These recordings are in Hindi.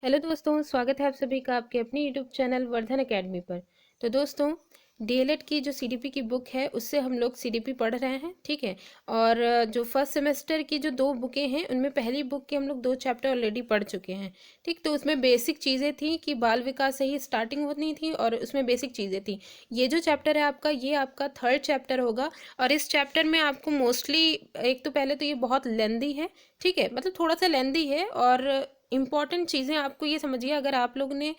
हेलो दोस्तों, स्वागत है आप सभी का आपके अपने यूट्यूब चैनल वर्धन एकेडमी पर। तो दोस्तों, डीएलएड की जो सीडीपी की बुक है उससे हम लोग सीडीपी पढ़ रहे हैं, ठीक है। और जो फर्स्ट सेमेस्टर की जो दो बुकें हैं उनमें पहली बुक के हम लोग 2 चैप्टर ऑलरेडी पढ़ चुके हैं, ठीक। तो उसमें बेसिक चीज़ें थी कि बाल विकास से ही स्टार्टिंग होनी थी और उसमें बेसिक चीज़ें थी। ये जो चैप्टर है आपका, ये आपका थर्ड चैप्टर होगा। और इस चैप्टर में आपको मोस्टली, एक तो पहले तो ये बहुत लेंदी है, ठीक है, मतलब थोड़ा सा लेंदी है। और इम्पॉर्टेंट चीज़ें आपको ये समझिए, अगर आप लोग ने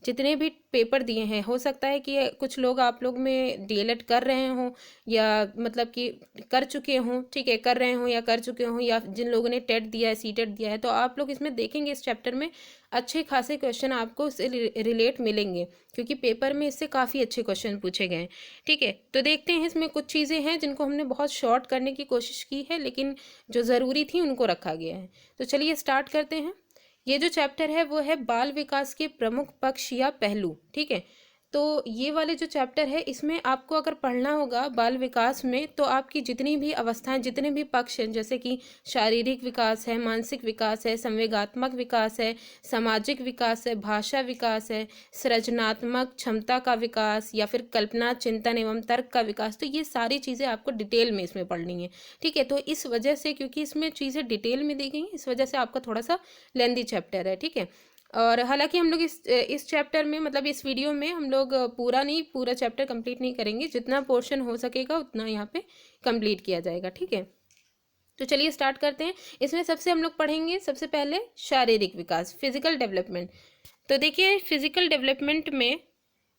जितने भी पेपर दिए हैं, हो सकता है कि कुछ लोग आप लोग में डीएलएड कर रहे हों या मतलब कि कर चुके हों, ठीक है, कर रहे हों या कर चुके हों, या जिन लोगों ने टेट दिया है, सीटेट दिया है, तो आप लोग इसमें देखेंगे इस चैप्टर में अच्छे खासे क्वेश्चन आपको इससे रिलेट मिलेंगे, क्योंकि पेपर में इससे काफ़ी अच्छे क्वेश्चन पूछे गए हैं, ठीक है। तो देखते हैं, इसमें कुछ चीज़ें हैं जिनको हमने बहुत शॉर्ट करने की कोशिश की है, लेकिन जो ज़रूरी थी उनको रखा गया है। तो चलिए स्टार्ट करते हैं। ये जो चैप्टर है वो है बाल विकास के प्रमुख पक्ष या पहलू, ठीक है। तो ये वाले जो चैप्टर है इसमें आपको अगर पढ़ना होगा बाल विकास में, तो आपकी जितनी भी अवस्थाएं, जितने भी पक्ष हैं, जैसे कि शारीरिक विकास है, मानसिक विकास है, संवेगात्मक विकास है, सामाजिक विकास है, भाषा विकास है, सृजनात्मक क्षमता का विकास, या फिर कल्पना, चिंतन एवं तर्क का विकास, तो ये सारी चीज़ें आपको डिटेल में इसमें पढ़नी है, ठीक है। तो इस वजह से, क्योंकि इसमें चीज़ें डिटेल में दी गई हैं, इस वजह से आपका थोड़ा सा लेंदी चैप्टर है, ठीक है। और हालांकि हम लोग इस चैप्टर में, मतलब इस वीडियो में हम लोग पूरा चैप्टर कंप्लीट नहीं करेंगे, जितना पोर्शन हो सकेगा उतना यहाँ पे कंप्लीट किया जाएगा, ठीक है। तो चलिए स्टार्ट करते हैं। इसमें सबसे हम लोग पढ़ेंगे सबसे पहले शारीरिक विकास, फिजिकल डेवलपमेंट। तो देखिए, फिजिकल डेवलपमेंट में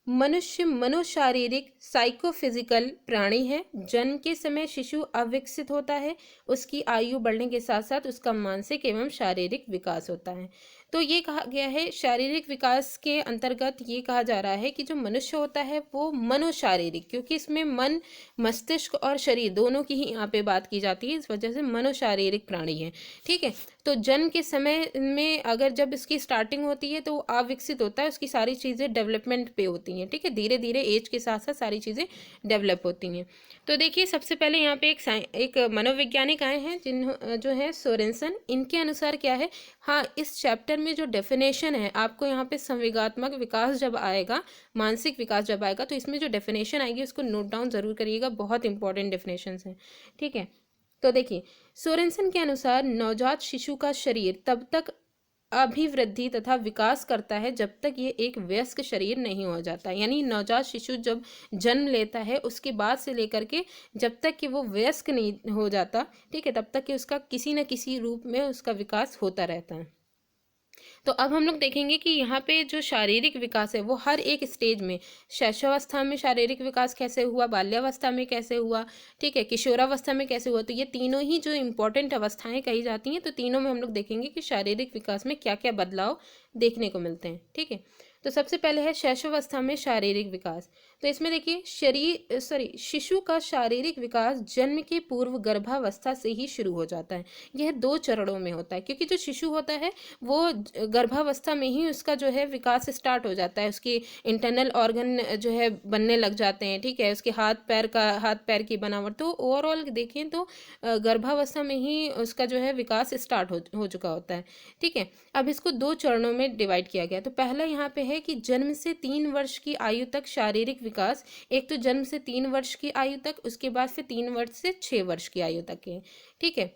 मनुष्य मनोशारीरिक साइकोफिजिकल प्राणी है। जन्म के समय शिशु अविकसित होता है, उसकी आयु बढ़ने के साथ साथ उसका मानसिक एवं शारीरिक विकास होता है। तो ये कहा गया है, शारीरिक विकास के अंतर्गत ये कहा जा रहा है कि जो मनुष्य होता है वो मनोशारीरिक, क्योंकि इसमें मन, मस्तिष्क और शरीर दोनों की ही यहाँ पे बात की जाती है, इस वजह से मनोशारीरिक प्राणी है, ठीक है। तो जन्म के समय में अगर जब इसकी स्टार्टिंग होती है तो वो अविकसित होता है, उसकी सारी चीज़ें डेवलपमेंट पे होती हैं, ठीक है। धीरे धीरे एज के साथ साथ सारी चीज़ें डेवलप होती हैं। तो देखिए, सबसे पहले यहाँ पे एक मनोवैज्ञानिक आए हैं, जो है सोरेनसन। इनके अनुसार क्या है, हाँ, इस चैप्टर में जो डेफिनेशन है आपको यहाँ पे संवेगात्मक विकास जब आएगा, मानसिक विकास जब आएगा, तो इसमें जो डेफिनेशन आएगी उसको नोट डाउन जरूर करिएगा, बहुत इंपॉर्टेंट डेफिनेशन है, ठीक है। तो देखिए, सोरेनसन के अनुसार नवजात शिशु का शरीर तब तक अभिवृद्धि तथा विकास करता है जब तक ये एक वयस्क शरीर नहीं हो जाता। यानी नवजात शिशु जब जन्म लेता है उसके बाद से लेकर के जब तक कि वो वयस्क नहीं हो जाता, ठीक है, तब तक कि उसका किसी न किसी रूप में उसका विकास होता रहता है। तो अब हम लोग देखेंगे कि यहाँ पे जो शारीरिक विकास है वो हर एक स्टेज में, शैशवावस्था में शारीरिक विकास कैसे हुआ, बाल्यावस्था में कैसे हुआ, ठीक है, किशोरावस्था में कैसे हुआ, तो ये तीनों ही जो इंपॉर्टेंट अवस्थाएं कही जाती हैं, तो तीनों में हम लोग देखेंगे कि शारीरिक विकास में क्या क्या बदलाव देखने को मिलते हैं, ठीक है। तो सबसे पहले है शैशवावस्था में शारीरिक विकास। तो इसमें देखिए, शिशु का शारीरिक विकास जन्म के पूर्व गर्भावस्था से ही शुरू हो जाता है। यह 2 चरणों में होता है, क्योंकि जो शिशु होता है वो गर्भावस्था में ही उसका जो है विकास स्टार्ट हो जाता है, उसकी इंटरनल ऑर्गन जो है बनने लग जाते हैं, ठीक है, उसके हाथ पैर की बनावट। तो ओवरऑल देखें तो गर्भावस्था में ही उसका जो है विकास स्टार्ट हो चुका होता है, ठीक है। अब इसको 2 चरणों में डिवाइड किया गया। तो पहला यहाँ पे है कि जन्म से 3 वर्ष की आयु तक शारीरिक विकास। एक तो जन्म से 3 वर्ष की आयु तक, उसके बाद फिर 3 वर्ष से 6 वर्ष की आयु तक है, ठीक है।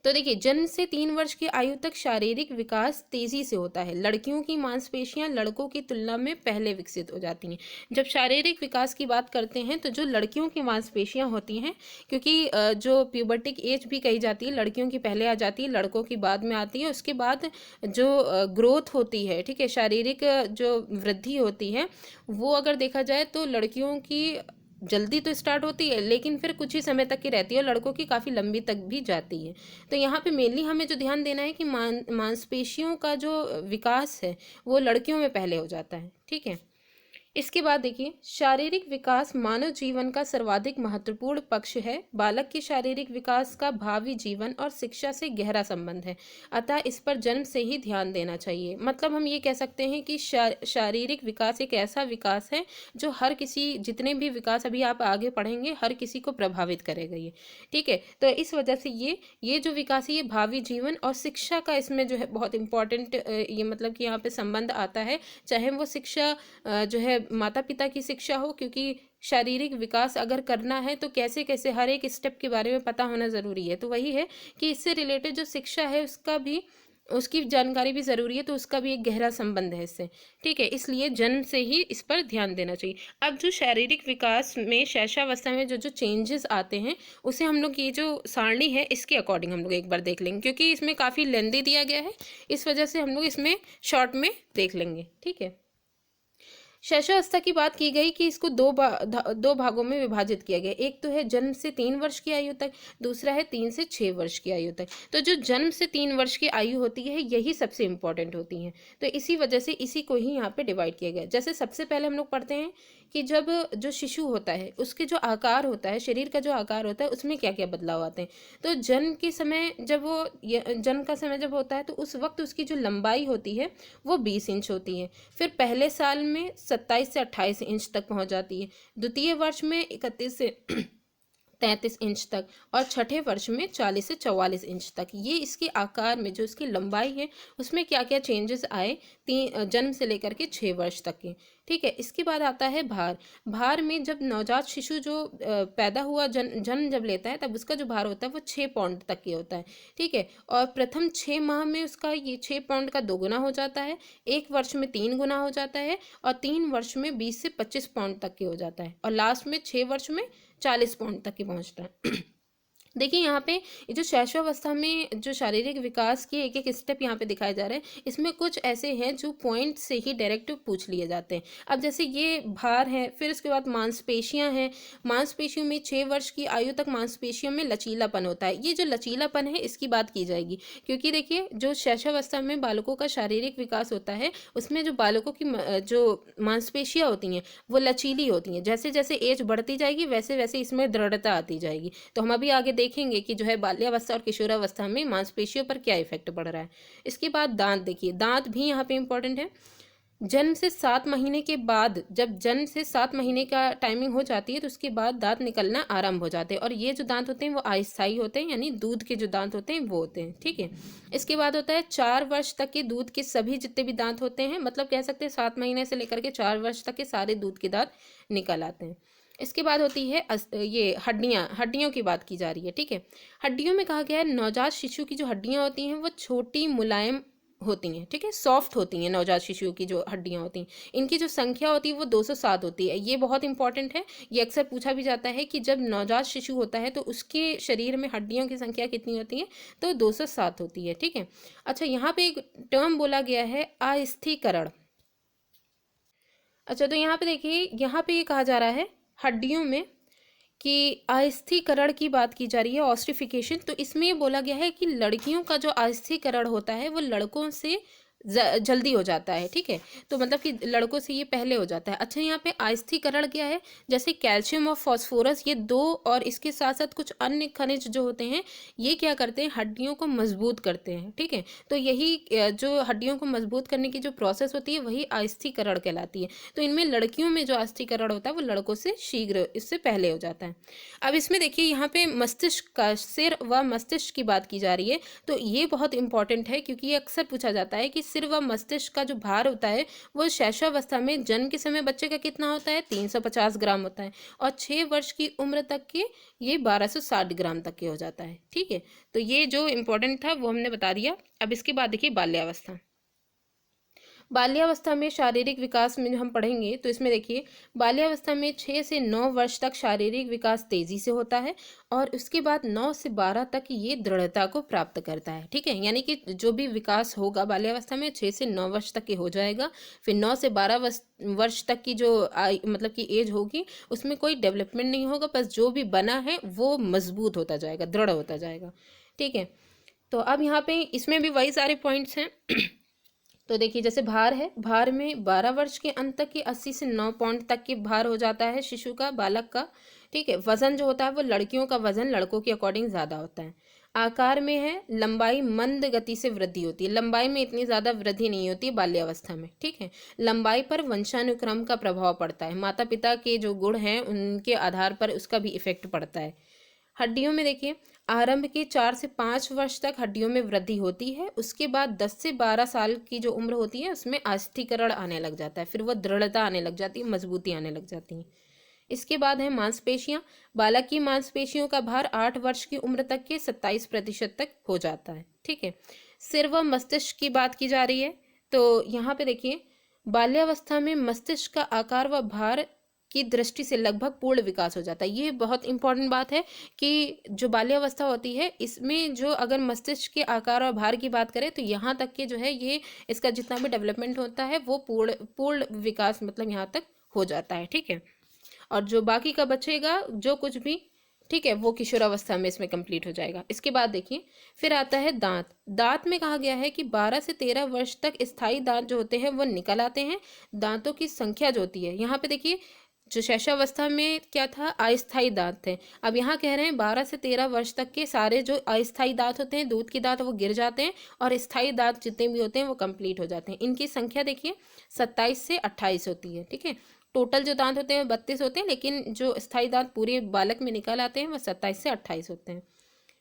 तो देखिए, जन्म से 3 वर्ष की आयु तक शारीरिक विकास तेजी से होता है। लड़कियों की मांसपेशियां लड़कों की तुलना में पहले विकसित हो जाती हैं। जब शारीरिक विकास की बात करते हैं तो जो लड़कियों की मांसपेशियां होती हैं, क्योंकि जो प्यूबर्टिक एज भी कही जाती है, लड़कियों की पहले आ जाती है, लड़कों की बाद में आती है। उसके बाद जो ग्रोथ होती है, ठीक है, शारीरिक जो वृद्धि होती है, वो अगर देखा जाए तो लड़कियों की जल्दी तो स्टार्ट होती है, लेकिन फिर कुछ ही समय तक की रहती है, और लड़कों की काफ़ी लंबी तक भी जाती है। तो यहाँ पे मेनली हमें जो ध्यान देना है कि मांसपेशियों का जो विकास है वो लड़कियों में पहले हो जाता है, ठीक है। इसके बाद देखिए, शारीरिक विकास मानव जीवन का सर्वाधिक महत्वपूर्ण पक्ष है। बालक के शारीरिक विकास का भावी जीवन और शिक्षा से गहरा संबंध है, अतः इस पर जन्म से ही ध्यान देना चाहिए। मतलब हम ये कह सकते हैं कि शारीरिक विकास एक ऐसा विकास है जो हर किसी, जितने भी विकास अभी आप आगे पढ़ेंगे, हर किसी को प्रभावित करेगा ये, ठीक है। तो इस वजह से ये जो विकास है ये भावी जीवन और शिक्षा का इसमें जो है बहुत इंपॉर्टेंट ये मतलब कि यहाँ पे संबंध आता है। चाहे वो शिक्षा जो है माता पिता की शिक्षा हो, क्योंकि शारीरिक विकास अगर करना है तो कैसे कैसे हर एक स्टेप के बारे में पता होना ज़रूरी है। तो वही है कि इससे रिलेटेड जो शिक्षा है उसका भी, उसकी जानकारी भी ज़रूरी है, तो उसका भी एक गहरा संबंध है इससे, ठीक है। इसलिए जन्म से ही इस पर ध्यान देना चाहिए। अब जो शारीरिक विकास में शैशवावस्था में जो जो चेंजेस आते हैं उसे हम लोग, ये जो सारणी है इसके अकॉर्डिंग हम लोग एक बार देख लेंगे, क्योंकि इसमें काफ़ी लेंदी दिया गया है, इस वजह से हम लोग इसमें शॉर्ट में देख लेंगे, ठीक है। शैशवावस्था की बात की गई कि इसको दो भागों में विभाजित किया गया। एक तो है जन्म से 3 वर्ष की आयु तक, दूसरा है 3 से 6 वर्ष की आयु तक। तो जो जन्म से 3 वर्ष की आयु होती है यही सबसे इंपॉर्टेंट होती है, तो इसी वजह से इसी को ही यहाँ पे डिवाइड किया गया। जैसे सबसे पहले हम लोग पढ़ते हैं कि जब जो शिशु होता है उसके जो आकार होता है, शरीर का जो आकार होता है उसमें क्या क्या बदलाव आते हैं। तो जन्म के समय जब वो जन्म का समय जब होता है तो उस वक्त उसकी जो लंबाई होती है वो 20 इंच होती है। फिर पहले साल में 27 से 28 इंच तक पहुंच जाती है, द्वितीय वर्ष में 31 से 33 इंच तक, और छठे वर्ष में 40 से 44 इंच तक। ये इसके आकार में जो इसकी लंबाई है उसमें क्या क्या चेंजेस आए जन्म से लेकर के 6 वर्ष तक के, ठीक है। इसके बाद आता है भार। भार में जब नवजात शिशु जो पैदा हुआ, जन्म जब लेता है तब उसका जो भार होता है वो 6 पाउंड तक के होता है, ठीक है। और प्रथम 6 माह में उसका ये 6 पाउंड का 2 गुना हो जाता है, 1 वर्ष में 3 गुना हो जाता है, और 3 वर्ष में 20 से 25 पाउंड तक के हो जाता है, और लास्ट में 6 वर्ष में 40 पाउंड तक के पहुंचता है। देखिए यहाँ पे ये जो शैशवावस्था में जो शारीरिक विकास के एक एक स्टेप यहाँ पे दिखाए जा रहे हैं, इसमें कुछ ऐसे हैं जो पॉइंट से ही डायरेक्ट पूछ लिए जाते हैं। अब जैसे ये भार है, फिर उसके बाद मांसपेशियां हैं। मांसपेशियों में 6 वर्ष की आयु तक मांसपेशियों में लचीलापन होता है। ये जो लचीलापन है इसकी बात की जाएगी, क्योंकि देखिए जो शैशवावस्था में बालकों का शारीरिक विकास होता है उसमें जो बालकों की जो मांसपेशियां होती हैं वो लचीली होती हैं। जैसे जैसे एज बढ़ती जाएगी वैसे वैसे इसमें दृढ़ता आती जाएगी। तो हम अभी आगे देखेंगे कि जो है बाल्यावस्था और किशोरावस्था में मांसपेशियों पर क्या इफेक्ट पड़ रहा है। इसके बाद दांत, देखिए दांत भी यहाँ पे इंपॉर्टेंट है। जन्म से 7 महीने के बाद, जब जन्म से 7 महीने का टाइमिंग हो जाती है तो उसके बाद दांत निकलना आरंभ हो जाते हैं, और ये जो दांत होते हैं वो अस्थायी होते हैं, यानी दूध के जो दांत होते हैं वो होते हैं, ठीक है। इसके बाद होता है 4 वर्ष तक के दूध के सभी जितने भी दांत होते हैं, मतलब कह सकते हैं 7 महीने से लेकर के 4 वर्ष तक के सारे दूध के दांत निकल आते हैं। इसके बाद होती है ये हड्डियों की बात की जा रही है, ठीक है। हड्डियों में कहा गया है नवजात शिशु की जो हड्डियां होती हैं वो छोटी मुलायम होती हैं, ठीक है, सॉफ्ट होती हैं। नवजात शिशु की जो हड्डियां होती हैं इनकी जो संख्या होती है वो 207 होती है। ये बहुत इंपॉर्टेंट है, ये अक्सर पूछा भी जाता है कि जब नवजात शिशु होता है तो उसके शरीर में हड्डियों की संख्या कितनी होती है, तो 207 होती है, ठीक है। अच्छा, यहाँ पे एक टर्म बोला गया है अस्थिकरण। अच्छा, तो यहाँ पे देखिए, यहाँ पे ये कहा जा रहा है हड्डियों में कि अस्थिकरण की बात की जा रही है, ऑस्टिफिकेशन। तो इसमें ये बोला गया है कि लड़कियों का जो अस्थिकरण होता है वो लड़कों से जल्दी हो जाता है, ठीक है। तो मतलब कि लड़कों से ये पहले हो जाता है। अच्छा, यहाँ पे अस्थिकरण क्या है, जैसे कैल्शियम और फास्फोरस, ये दो और इसके साथ साथ कुछ अन्य खनिज जो होते हैं ये क्या करते हैं, हड्डियों को मजबूत करते हैं, ठीक है। तो यही जो हड्डियों को मजबूत करने की जो प्रोसेस होती है वही अस्थिकरण कहलाती है। तो इनमें लड़कियों में जो अस्थिकरण होता है वो लड़कों से शीघ्र, इससे पहले हो जाता है। अब इसमें देखिए यहाँ पे मस्तिष्क का, सिर व मस्तिष्क की बात की जा रही है। तो ये बहुत इंपॉर्टेंट है क्योंकि ये अक्सर पूछा जाता है कि सिर व मस्तिष्क का जो भार होता है वो शैशवावस्था में जन्म के समय बच्चे का कितना होता है, 350 ग्राम होता है, और 6 वर्ष की उम्र तक के ये 1260 ग्राम तक के हो जाता है, ठीक है। तो ये जो इंपॉर्टेंट था वो हमने बता दिया। अब इसके बाद देखिए बाल्यावस्था। बाल्यावस्था में शारीरिक विकास में जो हम पढ़ेंगे तो इसमें देखिए बाल्यावस्था में 6 से 9 वर्ष तक शारीरिक विकास तेजी से होता है, और उसके बाद 9 से 12 तक ये दृढ़ता को प्राप्त करता है, ठीक है। यानी कि जो भी विकास होगा बाल्यावस्था में 6 से 9 वर्ष तक के हो जाएगा। फिर 9 से 12 वर्ष तक की जो मतलब कि एज होगी उसमें कोई डेवलपमेंट नहीं होगा, बस जो भी बना है वो मजबूत होता जाएगा, दृढ़ होता जाएगा, ठीक है। तो अब यहाँ पे इसमें भी वही सारे पॉइंट्स हैं तो देखिए जैसे भार है, भार में 12 वर्ष के अंत तक के 80 से 9 पाउंड तक की भार हो जाता है शिशु का, बालक का। ठीक है, वजन जो होता है वो लड़कियों का वजन लड़कों के अकॉर्डिंग ज़्यादा होता है। आकार में है, लंबाई मंद गति से वृद्धि होती है, लंबाई में इतनी ज़्यादा वृद्धि नहीं होती बाल्यावस्था में। ठीक है, लंबाई पर वंशानुक्रम का प्रभाव पड़ता है, माता पिता के जो गुण हैं उनके आधार पर उसका भी इफेक्ट पड़ता है। हड्डियों में देखिए, आरंभ के 4 से 5 वर्ष तक हड्डियों में वृद्धि होती है, उसके बाद 10 से 12 साल की जो उम्र होती है उसमें आस्थीकरण आने लग जाता है, फिर वह दृढ़ता आने लग जाती है, मजबूती आने लग जाती है। इसके बाद है मांसपेशियां। बालक की मांसपेशियों का भार 8 वर्ष की उम्र तक के 27% तक हो जाता है। ठीक है, सिर व मस्तिष्क की बात की जा रही है, तो यहाँ पे देखिए बाल्यावस्था में मस्तिष्क का आकार व भार की दृष्टि से लगभग पूर्ण विकास हो जाता है। ये बहुत इंपॉर्टेंट बात है कि जो बाल्यावस्था होती है इसमें जो अगर मस्तिष्क के आकार और भार की बात करें तो यहाँ तक के जो है ये इसका जितना भी डेवलपमेंट होता है वो पूर्ण पूर्ण विकास मतलब यहाँ तक हो जाता है। ठीक है, और जो बाकी का बचेगा जो कुछ भी, ठीक है, वो किशोरावस्था में इसमें कंप्लीट हो जाएगा। इसके बाद देखिए फिर आता है दांत। दांत में कहा गया है कि 12 से 13 वर्ष तक स्थायी दांत जो होते हैं वो निकल आते हैं। दांतों की संख्या जो होती है, यहाँ पे देखिए जो शैशवावस्था में क्या था, अस्थायी दांत थे, अब यहाँ कह रहे हैं 12 से 13 वर्ष तक के सारे जो अस्थायी दांत होते हैं, दूध के दांत, वो गिर जाते हैं और स्थायी दांत जितने भी होते हैं वो कंप्लीट हो जाते हैं। इनकी संख्या देखिए 27 से 28 होती है। ठीक है, टोटल जो दांत होते हैं 32 होते हैं, लेकिन जो स्थायी दांत पूरे बालक में निकल आते हैं वो 27 से 28 होते हैं।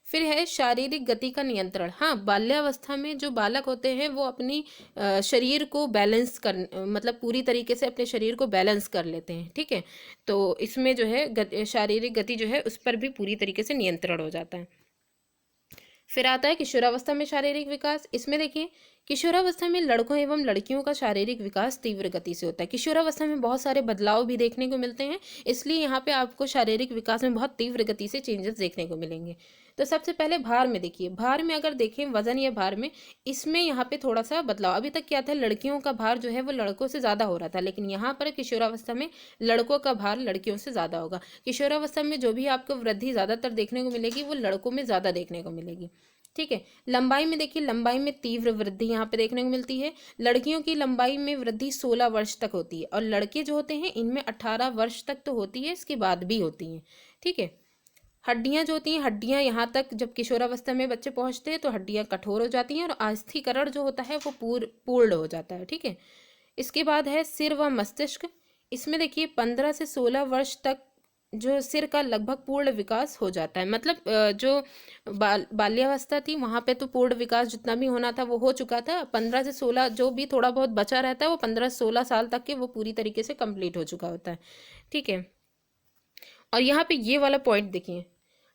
फिर है शारीरिक गति का नियंत्रण। हाँ, बाल्यावस्था में जो बालक होते हैं वो अपनी शरीर को बैलेंस कर मतलब पूरी तरीके से अपने शरीर को बैलेंस कर लेते हैं। ठीक है, तो इसमें जो है शारीरिक गति जो है उस पर भी पूरी तरीके से नियंत्रण हो जाता है। फिर आता है किशोरावस्था में शारीरिक विकास। इसमें देखिए किशोरावस्था में लड़कों एवं लड़कियों का शारीरिक विकास तीव्र गति से होता है। किशोरावस्था में बहुत सारे बदलाव भी देखने को मिलते हैं, इसलिए यहाँ पे आपको शारीरिक विकास में बहुत तीव्र गति से चेंजेस देखने को मिलेंगे। तो सबसे पहले भार में देखिए, भार में अगर देखें वजन या भार में, इसमें यहाँ पे थोड़ा सा बदलाव। अभी तक क्या था, लड़कियों का भार जो है वो लड़कों से ज़्यादा हो रहा था, लेकिन यहाँ पर किशोरावस्था में लड़कों का भार लड़कियों से ज़्यादा होगा। किशोरावस्था में जो भी आपको वृद्धि ज़्यादातर देखने को मिलेगी वो लड़कों में ज़्यादा देखने को मिलेगी। ठीक है, लंबाई में देखिए, लंबाई में तीव्र वृद्धि यहाँ पे देखने को मिलती है। लड़कियों की लंबाई में वृद्धि 16 वर्ष तक होती है और लड़के जो होते हैं इनमें 18 वर्ष तक तो होती है, इसके बाद भी होती हैं। ठीक है, हड्डियां जो होती हैं, हड्डियां यहाँ तक जब किशोरावस्था में बच्चे पहुंचते हैं तो हड्डियां कठोर हो जाती हैं और आस्थीकरण जो होता है वो पूर्ण हो जाता है। ठीक है, इसके बाद है सिर व मस्तिष्क। इसमें देखिए 15 से 16 वर्ष तक जो सिर का लगभग पूर्ण विकास हो जाता है, मतलब जो बाल्यावस्था थी वहाँ पे तो पूर्ण विकास जितना भी होना था वो हो चुका था। 15 से 16 जो भी थोड़ा बहुत बचा रहता है वो 15 से 16 साल तक के वो पूरी तरीके से कंप्लीट हो चुका होता है। ठीक है, और यहाँ पे ये वाला पॉइंट देखिए,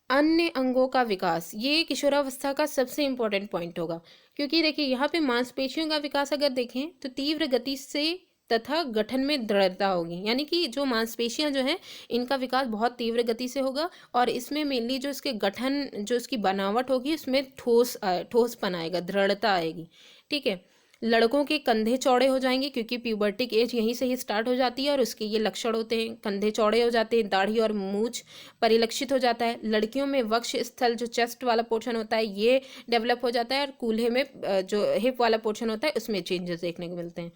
अन्य अंगों का विकास, ये किशोरावस्था का सबसे इम्पोर्टेंट पॉइंट होगा, क्योंकि देखिए यहाँ पे मांसपेशियों का विकास अगर देखें तो तीव्र गति से तथा गठन में दृढ़ता होगी, यानी कि जो मांसपेशियां जो हैं इनका विकास बहुत तीव्र गति से होगा और इसमें मेनली जो इसके गठन, जो इसकी बनावट होगी उसमें ठोसपन आएगा, दृढ़ता आएगी। ठीक है, लड़कों के कंधे चौड़े हो जाएंगे क्योंकि प्यूबर्टिक एज यहीं से ही स्टार्ट हो जाती है और उसके ये लक्षण होते हैं, कंधे चौड़े हो जाते हैं, दाढ़ी और मूछ परिलक्षित हो जाता है। लड़कियों में वक्ष स्थल जो चेस्ट वाला पोर्शन होता है ये डेवलप हो जाता है और कूल्हे में जो हिप वाला पोर्शन होता है उसमें चेंजेस देखने को मिलते हैं।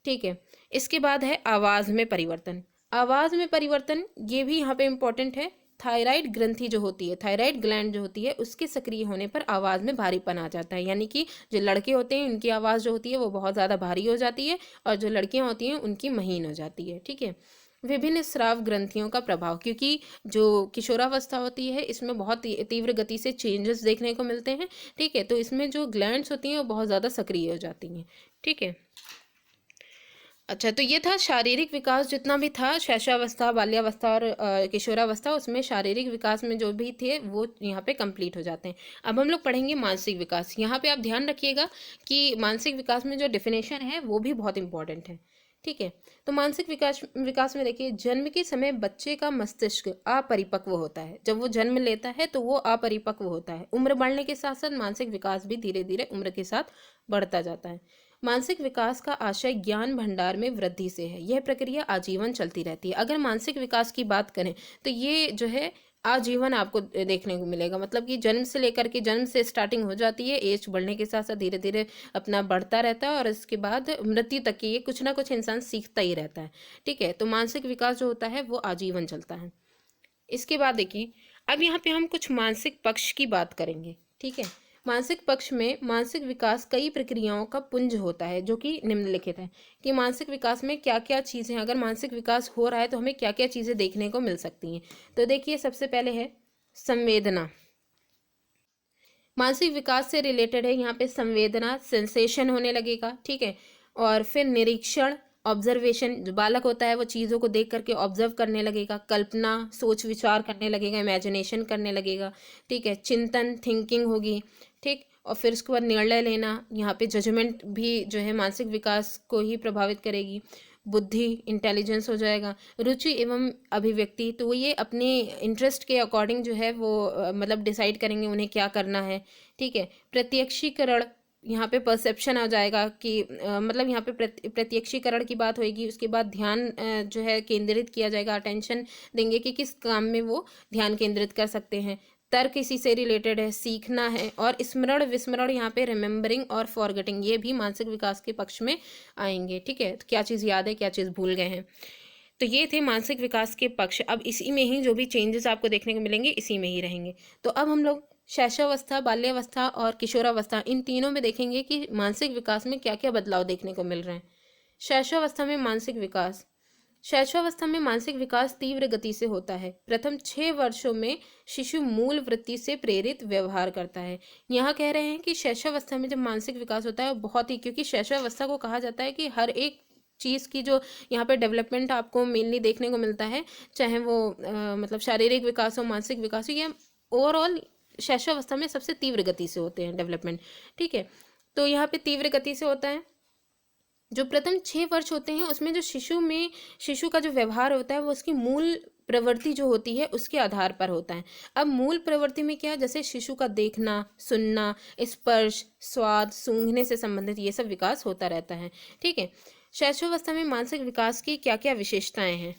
ठीक है, इसके बाद है आवाज़ में परिवर्तन। आवाज़ में परिवर्तन ये भी यहाँ पे इम्पोर्टेंट है। थायराइड ग्रंथि जो होती है, थायराइड ग्लैंड जो होती है उसके सक्रिय होने पर आवाज़ में भारीपन आ जाता है, यानी कि जो लड़के होते हैं उनकी आवाज़ जो होती है वो बहुत ज़्यादा भारी हो जाती है और जो लड़कियाँ होती हैं उनकी महीन हो जाती है। ठीक है, विभिन्न स्राव ग्रंथियों का प्रभाव, क्योंकि जो किशोरावस्था होती है इसमें बहुत तीव्र गति से चेंजेस देखने को मिलते हैं। ठीक है, तो इसमें जो ग्लैंड्स होती हैं वो बहुत ज़्यादा सक्रिय हो जाती हैं। ठीक है, अच्छा, तो ये था शारीरिक विकास जितना भी था, शैशवावस्था, बाल्यावस्था और किशोरावस्था, उसमें शारीरिक विकास में जो भी थे वो यहाँ पे कंप्लीट हो जाते हैं। अब हम लोग पढ़ेंगे मानसिक विकास। यहाँ पे आप ध्यान रखिएगा कि मानसिक विकास में जो डिफिनेशन है वो भी बहुत इंपॉर्टेंट है। ठीक है, तो मानसिक विकास में देखिए, जन्म के समय बच्चे का मस्तिष्क अपरिपक्व होता है। जब वो जन्म लेता है तो वो अपरिपक्व होता है। उम्र बढ़ने के साथ साथ मानसिक विकास भी धीरे धीरे उम्र के साथ बढ़ता जाता है। मानसिक विकास का आशय ज्ञान भंडार में वृद्धि से है। यह प्रक्रिया आजीवन चलती रहती है। अगर मानसिक विकास की बात करें तो ये जो है आजीवन आपको देखने को मिलेगा। मतलब कि जन्म से लेकर के, जन्म से स्टार्टिंग हो जाती है, एज बढ़ने के साथ साथ धीरे धीरे अपना बढ़ता रहता है, और इसके बाद मृत्यु तक की ये कुछ ना कुछ इंसान सीखता ही रहता है। ठीक है, तो मानसिक विकास जो होता है वो आजीवन चलता है। इसके बाद देखिए, अब यहाँ पे हम कुछ मानसिक पक्ष की बात करेंगे। ठीक है, मानसिक पक्ष में मानसिक विकास कई प्रक्रियाओं का पुंज होता है जो कि निम्नलिखित है, कि मानसिक विकास में क्या क्या चीज़ें, अगर मानसिक विकास हो रहा है तो हमें क्या क्या चीज़ें देखने को मिल सकती हैं। तो देखिए, सबसे पहले है संवेदना। मानसिक विकास से रिलेटेड है यहाँ पे संवेदना, सेंसेशन होने लगेगा। ठीक है, और फिर निरीक्षण, ऑब्जर्वेशन, जो बालक होता है वो चीज़ों को देख करके ऑब्जर्व करने लगेगा, कल्पना, सोच विचार करने लगेगा, इमेजिनेशन करने लगेगा। ठीक है, चिंतन, थिंकिंग होगी। ठीक, और फिर उसके बाद निर्णय लेना, यहाँ पे जजमेंट भी जो है मानसिक विकास को ही प्रभावित करेगी। बुद्धि, इंटेलिजेंस हो जाएगा। रुचि एवं अभिव्यक्ति, तो वो ये अपने इंटरेस्ट के अकॉर्डिंग जो है वो मतलब डिसाइड करेंगे उन्हें क्या करना है। ठीक है, प्रत्यक्षीकरण, यहाँ पे परसेप्शन आ जाएगा कि मतलब यहाँ पे प्रत्यक्षीकरण की बात होगी। उसके बाद ध्यान जो है केंद्रित किया जाएगा, अटेंशन देंगे कि किस काम में वो ध्यान केंद्रित कर सकते हैं। तर्क इसी से रिलेटेड है, सीखना है। और स्मरण विस्मरण, यहाँ पे रिमेम्बरिंग और फॉरगेटिंग, ये भी मानसिक विकास के पक्ष में आएंगे। ठीक है, तो क्या चीज़ याद है, क्या चीज़ भूल गए हैं। तो ये थे मानसिक विकास के पक्ष। अब इसी में ही जो भी चेंजेस आपको देखने को मिलेंगे इसी में ही रहेंगे। तो अब हम लोग शैशवावस्था, बाल्यावस्था और किशोरावस्था, इन तीनों में देखेंगे कि मानसिक विकास में क्या क्या बदलाव देखने को मिल रहे हैं। शैशवावस्था में मानसिक विकास। शैशवावस्था में मानसिक विकास तीव्र गति से होता है। प्रथम 6 वर्षों में शिशु मूल वृत्ति से प्रेरित व्यवहार करता है। यहाँ कह रहे हैं कि शैशवावस्था में जब मानसिक विकास होता है बहुत ही, क्योंकि शैशवावस्था को कहा जाता है कि हर एक चीज़ की जो यहाँ पे डेवलपमेंट आपको मेनली देखने को मिलता है, चाहे वो मतलब शारीरिक विकास हो, मानसिक विकास हो, या ओवरऑल शैशवावस्था में सबसे तीव्र गति से होते हैं डेवलपमेंट। ठीक है, तो यहाँ पे तीव्र गति से होता है। जो प्रथम 6 वर्ष होते हैं उसमें जो शिशु का जो व्यवहार होता है वो उसकी मूल प्रवृत्ति जो होती है उसके आधार पर होता है। अब मूल प्रवृत्ति में क्या है, जैसे शिशु का देखना, सुनना, स्पर्श, स्वाद, सूंघने से संबंधित ये सब विकास होता रहता है। ठीक है, शैशवावस्था में मानसिक विकास की क्या क्या विशेषताएं हैं।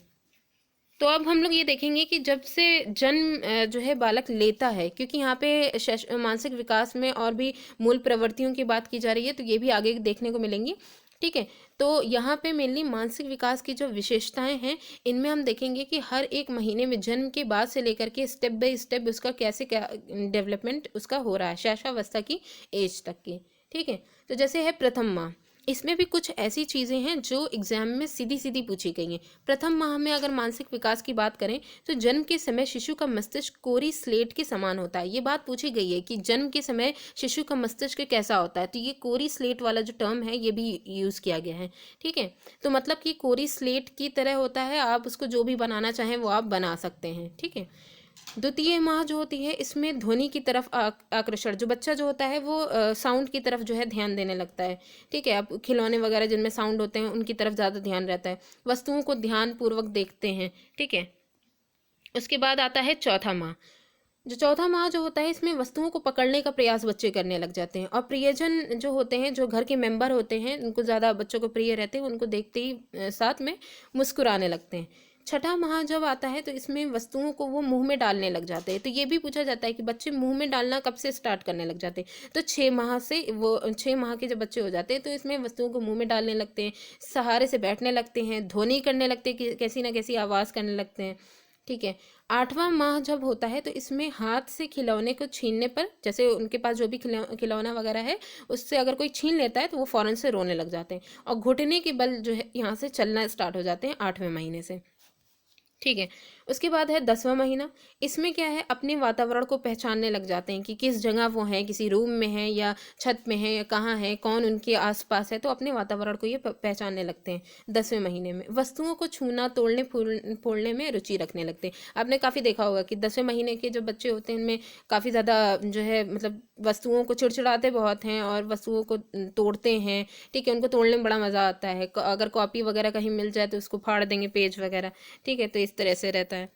तो अब हम लोग ये देखेंगे कि जब से जन्म जो है बालक लेता है, क्योंकि यहाँ पे मानसिक विकास में और भी मूल प्रवृत्तियों की बात की जा रही है, तो ये भी आगे देखने को मिलेंगी। ठीक है, तो यहाँ पे मेनली मानसिक विकास की जो विशेषताएं हैं इनमें हम देखेंगे कि हर एक महीने में जन्म के बाद से लेकर के स्टेप बाय स्टेप उसका कैसे क्या डेवलपमेंट उसका हो रहा है शैशवावस्था की एज तक की। ठीक है, तो जैसे है प्रथम माह, इसमें भी कुछ ऐसी चीज़ें हैं जो एग्जाम में सीधी सीधी पूछी गई हैं। प्रथम माह में अगर मानसिक विकास की बात करें तो जन्म के समय शिशु का मस्तिष्क कोरी स्लेट के समान होता है। ये बात पूछी गई है कि जन्म के समय शिशु का मस्तिष्क कैसा होता है, तो ये कोरी स्लेट वाला जो टर्म है ये भी यूज़ किया गया है। ठीक है, तो मतलब कि कोरी स्लेट की तरह होता है, आप उसको जो भी बनाना चाहें वो आप बना सकते हैं। ठीक है, द्वितीय माह जो होती है इसमें ध्वनि की तरफ आकर्षण, जो बच्चा जो होता है वो साउंड की तरफ जो है ध्यान देने लगता है। ठीक है, अब खिलौने वगैरह जिनमें साउंड होते हैं उनकी तरफ ज़्यादा ध्यान रहता है, वस्तुओं को ध्यान पूर्वक देखते हैं। ठीक है, उसके बाद आता है चौथा माह। जो चौथा माह जो होता है इसमें वस्तुओं को पकड़ने का प्रयास बच्चे करने लग जाते हैं, और प्रियजन जो होते हैं, जो घर के मेंबर होते हैं, उनको ज़्यादा बच्चों को प्रिय रहते हैं, उनको देखते ही साथ में मुस्कुराने लगते हैं। छठा माह जब आता है तो इसमें वस्तुओं को वो मुंह में डालने लग जाते हैं। तो ये भी पूछा जाता है कि बच्चे मुंह में डालना कब से स्टार्ट करने लग जाते हैं, तो 6 माह से। वो 6 माह के जब बच्चे हो जाते हैं तो इसमें वस्तुओं को मुंह में डालने लगते हैं, सहारे से बैठने लगते हैं, ध्वनि करने लगते हैं, कि कैसी ना कैसी आवाज़ करने लगते हैं। ठीक है, 8वां माह जब होता है तो इसमें हाथ से खिलौने को छीनने पर, जैसे उनके पास जो भी खिलौना वगैरह है उससे अगर कोई छीन लेता है तो वो फौरन से रोने लग जाते हैं, और घुटने के बल जो है यहाँ से चलना स्टार्ट हो जाते हैं 8वें महीने से। ठीक है, उसके बाद है 10वां महीना। इसमें क्या है, अपने वातावरण को पहचानने लग जाते हैं कि किस जगह वो हैं, किसी रूम में हैं या छत में हैं या कहाँ हैं, कौन उनके आसपास है, तो अपने वातावरण को ये पहचानने लगते हैं 10वें महीने में। वस्तुओं को छूना, तोड़ने फोड़ने में रुचि रखने लगते हैं। आपने काफ़ी देखा होगा कि 10वें महीने के जो बच्चे होते हैं इनमें काफ़ी ज़्यादा जो है मतलब वस्तुओं को चिड़चिड़ाते बहुत हैं और वस्तुओं को तोड़ते हैं। ठीक है, उनको तोड़ने में बड़ा मज़ा आता है, अगर कॉपी वगैरह कहीं मिल जाए तो उसको फाड़ देंगे, पेज वगैरह। ठीक है, तो इस तरह से रहता है।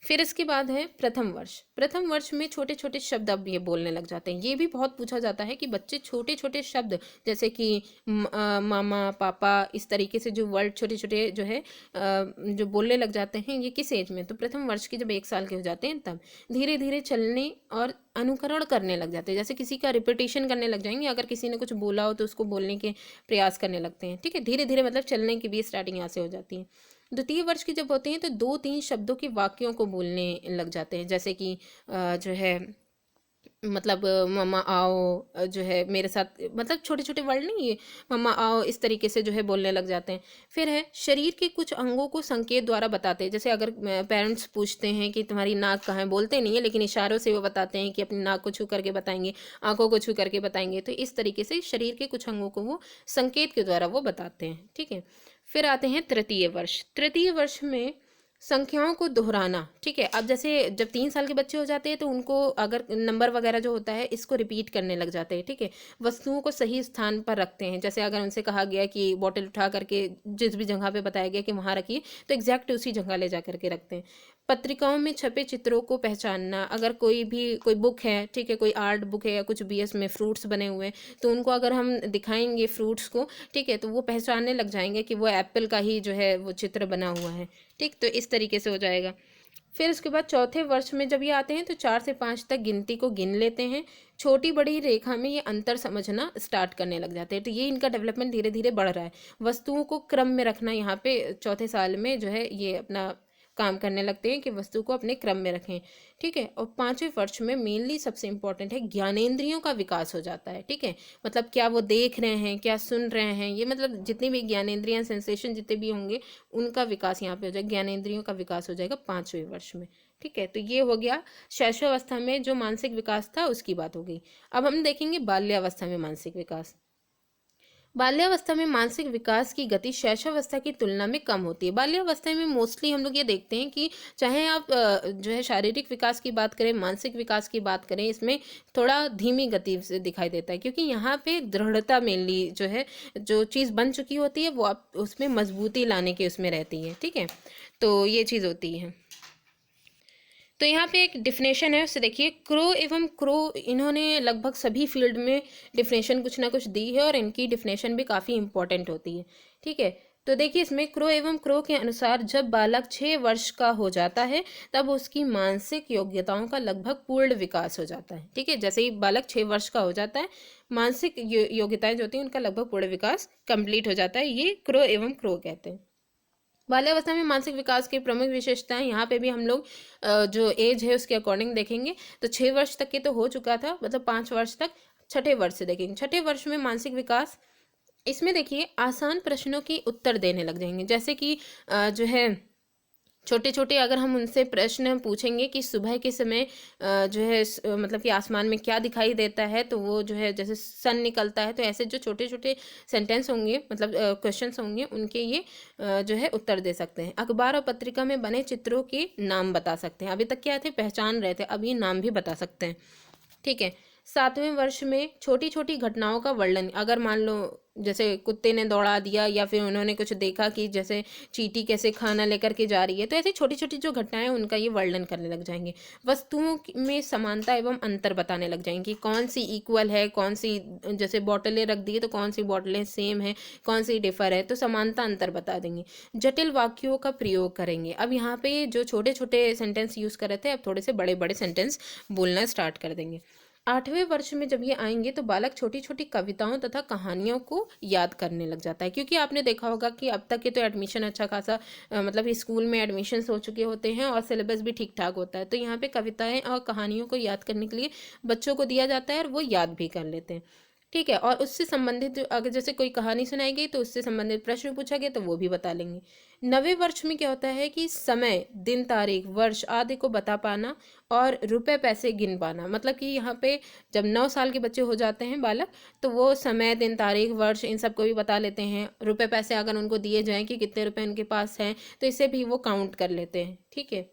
फिर इसके बाद है प्रथम वर्ष। प्रथम वर्ष में छोटे छोटे शब्द अब ये बोलने लग जाते हैं। ये भी बहुत पूछा जाता है कि बच्चे छोटे छोटे शब्द जैसे कि मामा पापा, इस तरीके से जो वर्ड छोटे छोटे जो है जो बोलने लग जाते हैं, ये किस एज में? तो प्रथम वर्ष के जब 1 साल के हो जाते हैं तब धीरे धीरे चलने और अनुकरण करने लग जाते हैं। जैसे किसी का रिपीटेशन करने लग जाएंगे, अगर किसी ने कुछ बोला हो तो उसको बोलने के प्रयास करने लगते हैं। ठीक है, धीरे धीरे मतलब चलने की भी स्टार्टिंग यहाँ से हो जाती है। द्वितीय वर्ष की जब होते हैं तो 2-3 शब्दों के वाक्यों को बोलने लग जाते हैं। जैसे कि जो है मतलब मम्मा आओ, जो है मेरे साथ, मतलब छोटे छोटे वर्ड नहीं ये, मम्मा आओ, इस तरीके से जो है बोलने लग जाते हैं। फिर है शरीर के कुछ अंगों को संकेत द्वारा बताते हैं। जैसे अगर पेरेंट्स पूछते हैं कि तुम्हारी नाक कहाँ है, बोलते नहीं है लेकिन इशारों से वो बताते हैं कि अपनी नाक को छू करके बताएंगे, आंखों को छू करके बताएंगे। तो इस तरीके से शरीर के कुछ अंगों को वो संकेत के द्वारा वो बताते हैं। ठीक है, फिर आते हैं तृतीय वर्ष। तृतीय वर्ष में संख्याओं को दोहराना। ठीक है, अब जैसे जब 3 साल के बच्चे हो जाते हैं तो उनको अगर नंबर वगैरह जो होता है इसको रिपीट करने लग जाते हैं। ठीक है, वस्तुओं को सही स्थान पर रखते हैं। जैसे अगर उनसे कहा गया कि बॉटल उठा करके जिस भी जगह पे बताया गया कि वहाँ रखिए, तो एग्जैक्ट उसी जगह ले जा करके रखते हैं। पत्रिकाओं में छपे चित्रों को पहचानना। अगर कोई बुक है, ठीक है, कोई आर्ट बुक है या कुछ भी है, इसमें फ्रूट्स बने हुए हैं, तो उनको अगर हम दिखाएंगे फ्रूट्स को, ठीक है, तो वो पहचानने लग जाएंगे कि वो एप्पल का ही जो है वो चित्र बना हुआ है। ठीक, तो इस तरीके से हो जाएगा। फिर उसके बाद चौथे वर्ष में जब ये आते हैं तो 4 से 5 तक गिनती को गिन लेते हैं। छोटी बड़ी रेखा में ये अंतर समझना स्टार्ट करने लग जाते हैं। तो ये इनका डेवलपमेंट धीरे धीरे बढ़ रहा है। वस्तुओं को क्रम में रखना, यहाँ पे चौथे साल में जो है ये अपना काम करने लगते हैं कि वस्तु को अपने क्रम में रखें। ठीक है, और 5वें वर्ष में मेनली सबसे इंपॉर्टेंट है ज्ञानेंद्रियों का विकास हो जाता है। ठीक है, मतलब क्या वो देख रहे हैं, क्या सुन रहे हैं, ये मतलब जितनी भी ज्ञानेंद्रियां, सेंसेशन जितने भी होंगे, उनका विकास यहाँ पे हो जाएगा, ज्ञानेंद्रियों का विकास हो जाएगा 5वें वर्ष में। ठीक है, तो ये हो गया शैशवावस्था में जो मानसिक विकास था उसकी बात हो गई। अब हम देखेंगे बाल्यावस्था में मानसिक विकास। बाल्यावस्था में मानसिक विकास की गति शैशवावस्था की तुलना में कम होती है। बाल्यावस्था में मोस्टली हम लोग ये देखते हैं कि चाहे आप जो है शारीरिक विकास की बात करें, मानसिक विकास की बात करें, इसमें थोड़ा धीमी गति से दिखाई देता है, क्योंकि यहाँ पे दृढ़ता मेनली जो है, जो चीज़ बन चुकी होती है वो आप उसमें मजबूती लाने की उसमें रहती है। ठीक है, तो ये चीज़ होती है। तो यहाँ पे एक डिफिनेशन है, उससे देखिए, क्रो एवं क्रो, इन्होंने लगभग सभी फील्ड में डिफिनेशन कुछ ना कुछ दी है और इनकी डिफिनेशन भी काफ़ी इंपॉर्टेंट होती है। ठीक है, तो देखिए इसमें क्रो एवं क्रो के अनुसार जब बालक 6 वर्ष का हो जाता है तब उसकी मानसिक योग्यताओं का लगभग पूर्ण विकास हो जाता है। ठीक है, जैसे ही बालक 6 वर्ष का हो जाता है, मानसिक योग्यताएं जो होती हैं उनका लगभग पूर्ण विकास कंप्लीट हो जाता है। ये क्रो एवं क्रो कहते हैं। बाल्यावस्था में मानसिक विकास की प्रमुख विशेषताएं, यहाँ पे भी हम लोग जो एज है उसके अकॉर्डिंग देखेंगे। तो 6 वर्ष तक के तो हो चुका था, मतलब 5 वर्ष तक। छठे वर्ष से देखेंगे, छठे वर्ष में मानसिक विकास, इसमें देखिए आसान प्रश्नों के उत्तर देने लग जाएंगे। जैसे कि जो है छोटे छोटे अगर हम उनसे प्रश्न पूछेंगे कि सुबह के समय जो है मतलब कि आसमान में क्या दिखाई देता है, तो वो जो है जैसे सन निकलता है, तो ऐसे जो छोटे छोटे सेंटेंस होंगे, मतलब क्वेश्चंस होंगे, उनके ये जो है उत्तर दे सकते हैं। अखबार और पत्रिका में बने चित्रों के नाम बता सकते हैं। अभी तक क्या थे, पहचान रहे थे, अब ये नाम भी बता सकते हैं। ठीक है, 7वें वर्ष में छोटी छोटी घटनाओं का वर्णन, अगर मान लो जैसे कुत्ते ने दौड़ा दिया या फिर उन्होंने कुछ देखा कि जैसे चींटी कैसे खाना लेकर के जा रही है, तो ऐसी छोटी छोटी जो घटनाएं हैं उनका ये वर्णन करने लग जाएंगे। वस्तुओं में समानता एवं अंतर बताने लग जाएंगे, कौन सी इक्वल है, कौन सी, जैसे बॉटलें रख दी है तो कौन सी बॉटलें सेम है, कौन सी डिफर है, तो समानता अंतर बता देंगे। जटिल वाक्यों का प्रयोग करेंगे। अब यहाँ पे जो छोटे छोटे सेंटेंस यूज़ कर रहे थे, अब थोड़े से बड़े बड़े सेंटेंस बोलना स्टार्ट कर देंगे। 8वें वर्ष में जब ये आएंगे तो बालक छोटी छोटी कविताओं तथा कहानियों को याद करने लग जाता है, क्योंकि आपने देखा होगा कि अब तक के तो एडमिशन अच्छा खासा मतलब स्कूल में एडमिशन हो चुके होते हैं और सिलेबस भी ठीक ठाक होता है, तो यहाँ पे कविताएं और कहानियों को याद करने के लिए बच्चों को दिया जाता है और वो याद भी कर लेते हैं। ठीक है, और उससे संबंधित अगर जैसे कोई कहानी सुनाई गई तो उससे संबंधित प्रश्न पूछा गया तो वो भी बता लेंगे। 9वें वर्ष में क्या होता है कि समय, दिन, तारीख, वर्ष आदि को बता पाना और रुपए पैसे गिन पाना। मतलब कि यहाँ पे जब 9 साल के बच्चे हो जाते हैं बालक, तो वो समय, दिन, तारीख, वर्ष, इन सब को भी बता लेते हैं। रुपए पैसे अगर उनको दिए जाएं कि कितने रुपए उनके पास हैं, तो इसे भी वो काउंट कर लेते हैं। ठीक है,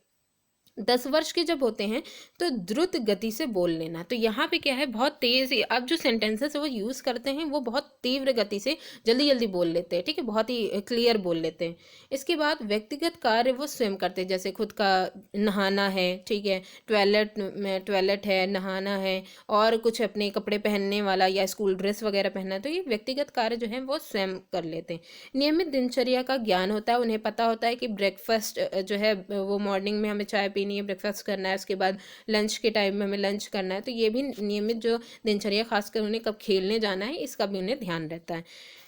10 वर्ष के जब होते हैं तो द्रुत गति से बोल लेना। तो यहाँ पे क्या है, बहुत तेज, अब जो सेंटेंसेस वो यूज़ करते हैं वो बहुत तीव्र गति से जल्दी जल्दी बोल लेते हैं, ठीक है, बहुत ही क्लियर बोल लेते हैं। इसके बाद व्यक्तिगत कार्य वो स्वयं करते हैं, जैसे खुद का नहाना है, ठीक है, टॉयलेट है, नहाना है, और कुछ अपने कपड़े पहनने वाला या स्कूल ड्रेस वगैरह पहनना है, तो ये व्यक्तिगत कार्य जो है वो स्वयं कर लेते हैं। नियमित दिनचर्या का ज्ञान होता है, उन्हें पता होता है कि ब्रेकफास्ट जो है वो मॉर्निंग में हमें चाय पीनी है, ब्रेकफास्ट करना है, उसके बाद लंच के टाइम में हमें लंच करना है। तो ये भी नियमित जो दिनचर्या, खासकर उन्हें कब खेलने जाना है इसका भी उन्हें ध्यान रहता है।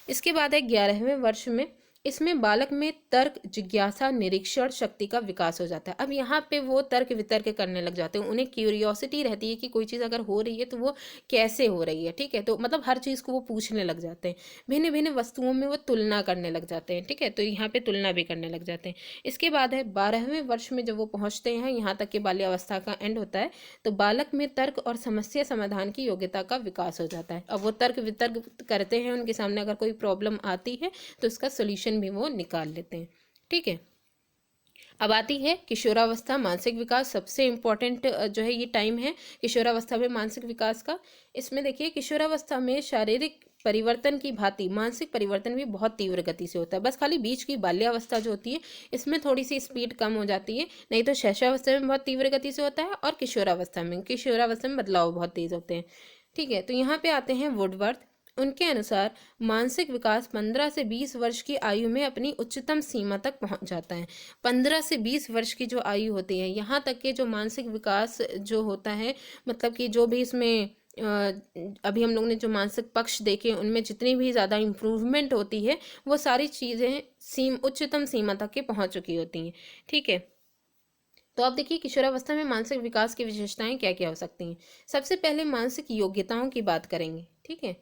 इसके बाद है 11वें वर्ष में, इसमें बालक में तर्क, जिज्ञासा, निरीक्षण शक्ति का विकास हो जाता है। अब यहाँ पे वो तर्क वितर्क करने लग जाते हैं, उन्हें क्यूरियोसिटी रहती है कि कोई चीज़ अगर हो रही है तो वो कैसे हो रही है, ठीक है, तो मतलब हर चीज़ को वो पूछने लग जाते हैं। भिन्न भिन्न वस्तुओं में वो तुलना करने लग जाते हैं, ठीक है, तो यहाँ पे तुलना भी करने लग जाते हैं। इसके बाद है 12वें वर्ष में, जब वो पहुँचते हैं, यहाँ तक के बाल्यावस्था का एंड होता है, तो बालक में तर्क और समस्या समाधान की योग्यता का विकास हो जाता है। अब वो तर्क वितर्क करते हैं, उनके सामने अगर कोई प्रॉब्लम आती है तो उसका सोल्यूशन भी वो निकाल लेते हैं, ठीक है। अब आती है किशोरावस्था, मानसिक विकास। सबसे इम्पोर्टेंट जो है ये टाइम है किशोरावस्था में मानसिक विकास का। इसमें देखिए, किशोरावस्था में शारीरिक परिवर्तन की भांति मानसिक परिवर्तन भी बहुत तीव्र गति से होता है। बस खाली बीच की बाल्यावस्था जो होती है इसमें थोड़ी सी स्पीड कम हो जाती है, नहीं तो शैशवावस्था में बहुत तीव्र गति से होता है, और किशोरावस्था में बदलाव बहुत तेज होते हैं, ठीक है। तो यहाँ पे आते हैं वुडवर्थ। उनके अनुसार मानसिक विकास 15 से 20 वर्ष की आयु में अपनी उच्चतम सीमा तक पहुंच जाता है। 15 से 20 वर्ष की जो आयु होती है, यहाँ तक के जो मानसिक विकास जो होता है, मतलब कि जो भी इसमें अभी हम लोग ने जो मानसिक पक्ष देखे उनमें जितनी भी ज़्यादा इम्प्रूवमेंट होती है वो सारी चीज़ें उच्चतम सीमा तक के पहुँच चुकी होती हैं, ठीक है। तो अब देखिए, किशोरावस्था में मानसिक विकास की विशेषताएं क्या क्या हो सकती हैं। सबसे पहले मानसिक योग्यताओं की बात करेंगे, ठीक है।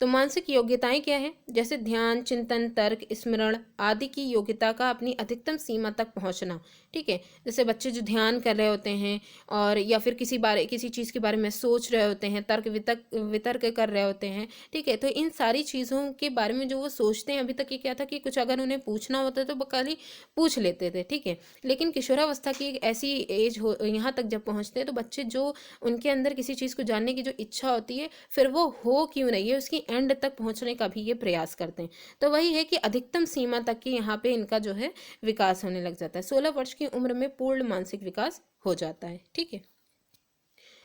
तो मानसिक योग्यताएं क्या है, जैसे ध्यान, चिंतन, तर्क, स्मरण आदि की योग्यता का अपनी अधिकतम सीमा तक पहुंचना, ठीक है। जैसे बच्चे जो ध्यान कर रहे होते हैं, और या फिर किसी चीज़ के बारे में सोच रहे होते हैं, तर्क वितर्क कर रहे होते हैं, ठीक है, तो इन सारी चीज़ों के बारे में जो वो सोचते हैं, अभी तक ये क्या था कि कुछ अगर उन्हें पूछना होता तो वो खाली पूछ लेते थे, ठीक है। लेकिन किशोरावस्था की एक ऐसी एज हो, यहाँ तक जब पहुँचते हैं तो बच्चे जो उनके अंदर किसी चीज़ को जानने की जो इच्छा होती है, फिर वो हो क्यों नहीं है, उसकी एंड तक पहुंचने का भी ये प्रयास करते हैं। तो वही है कि अधिकतम सीमा तक की यहाँ पे इनका जो है विकास होने लग जाता है। 16 वर्ष की उम्र में पूर्ण मानसिक विकास हो जाता है, ठीक है।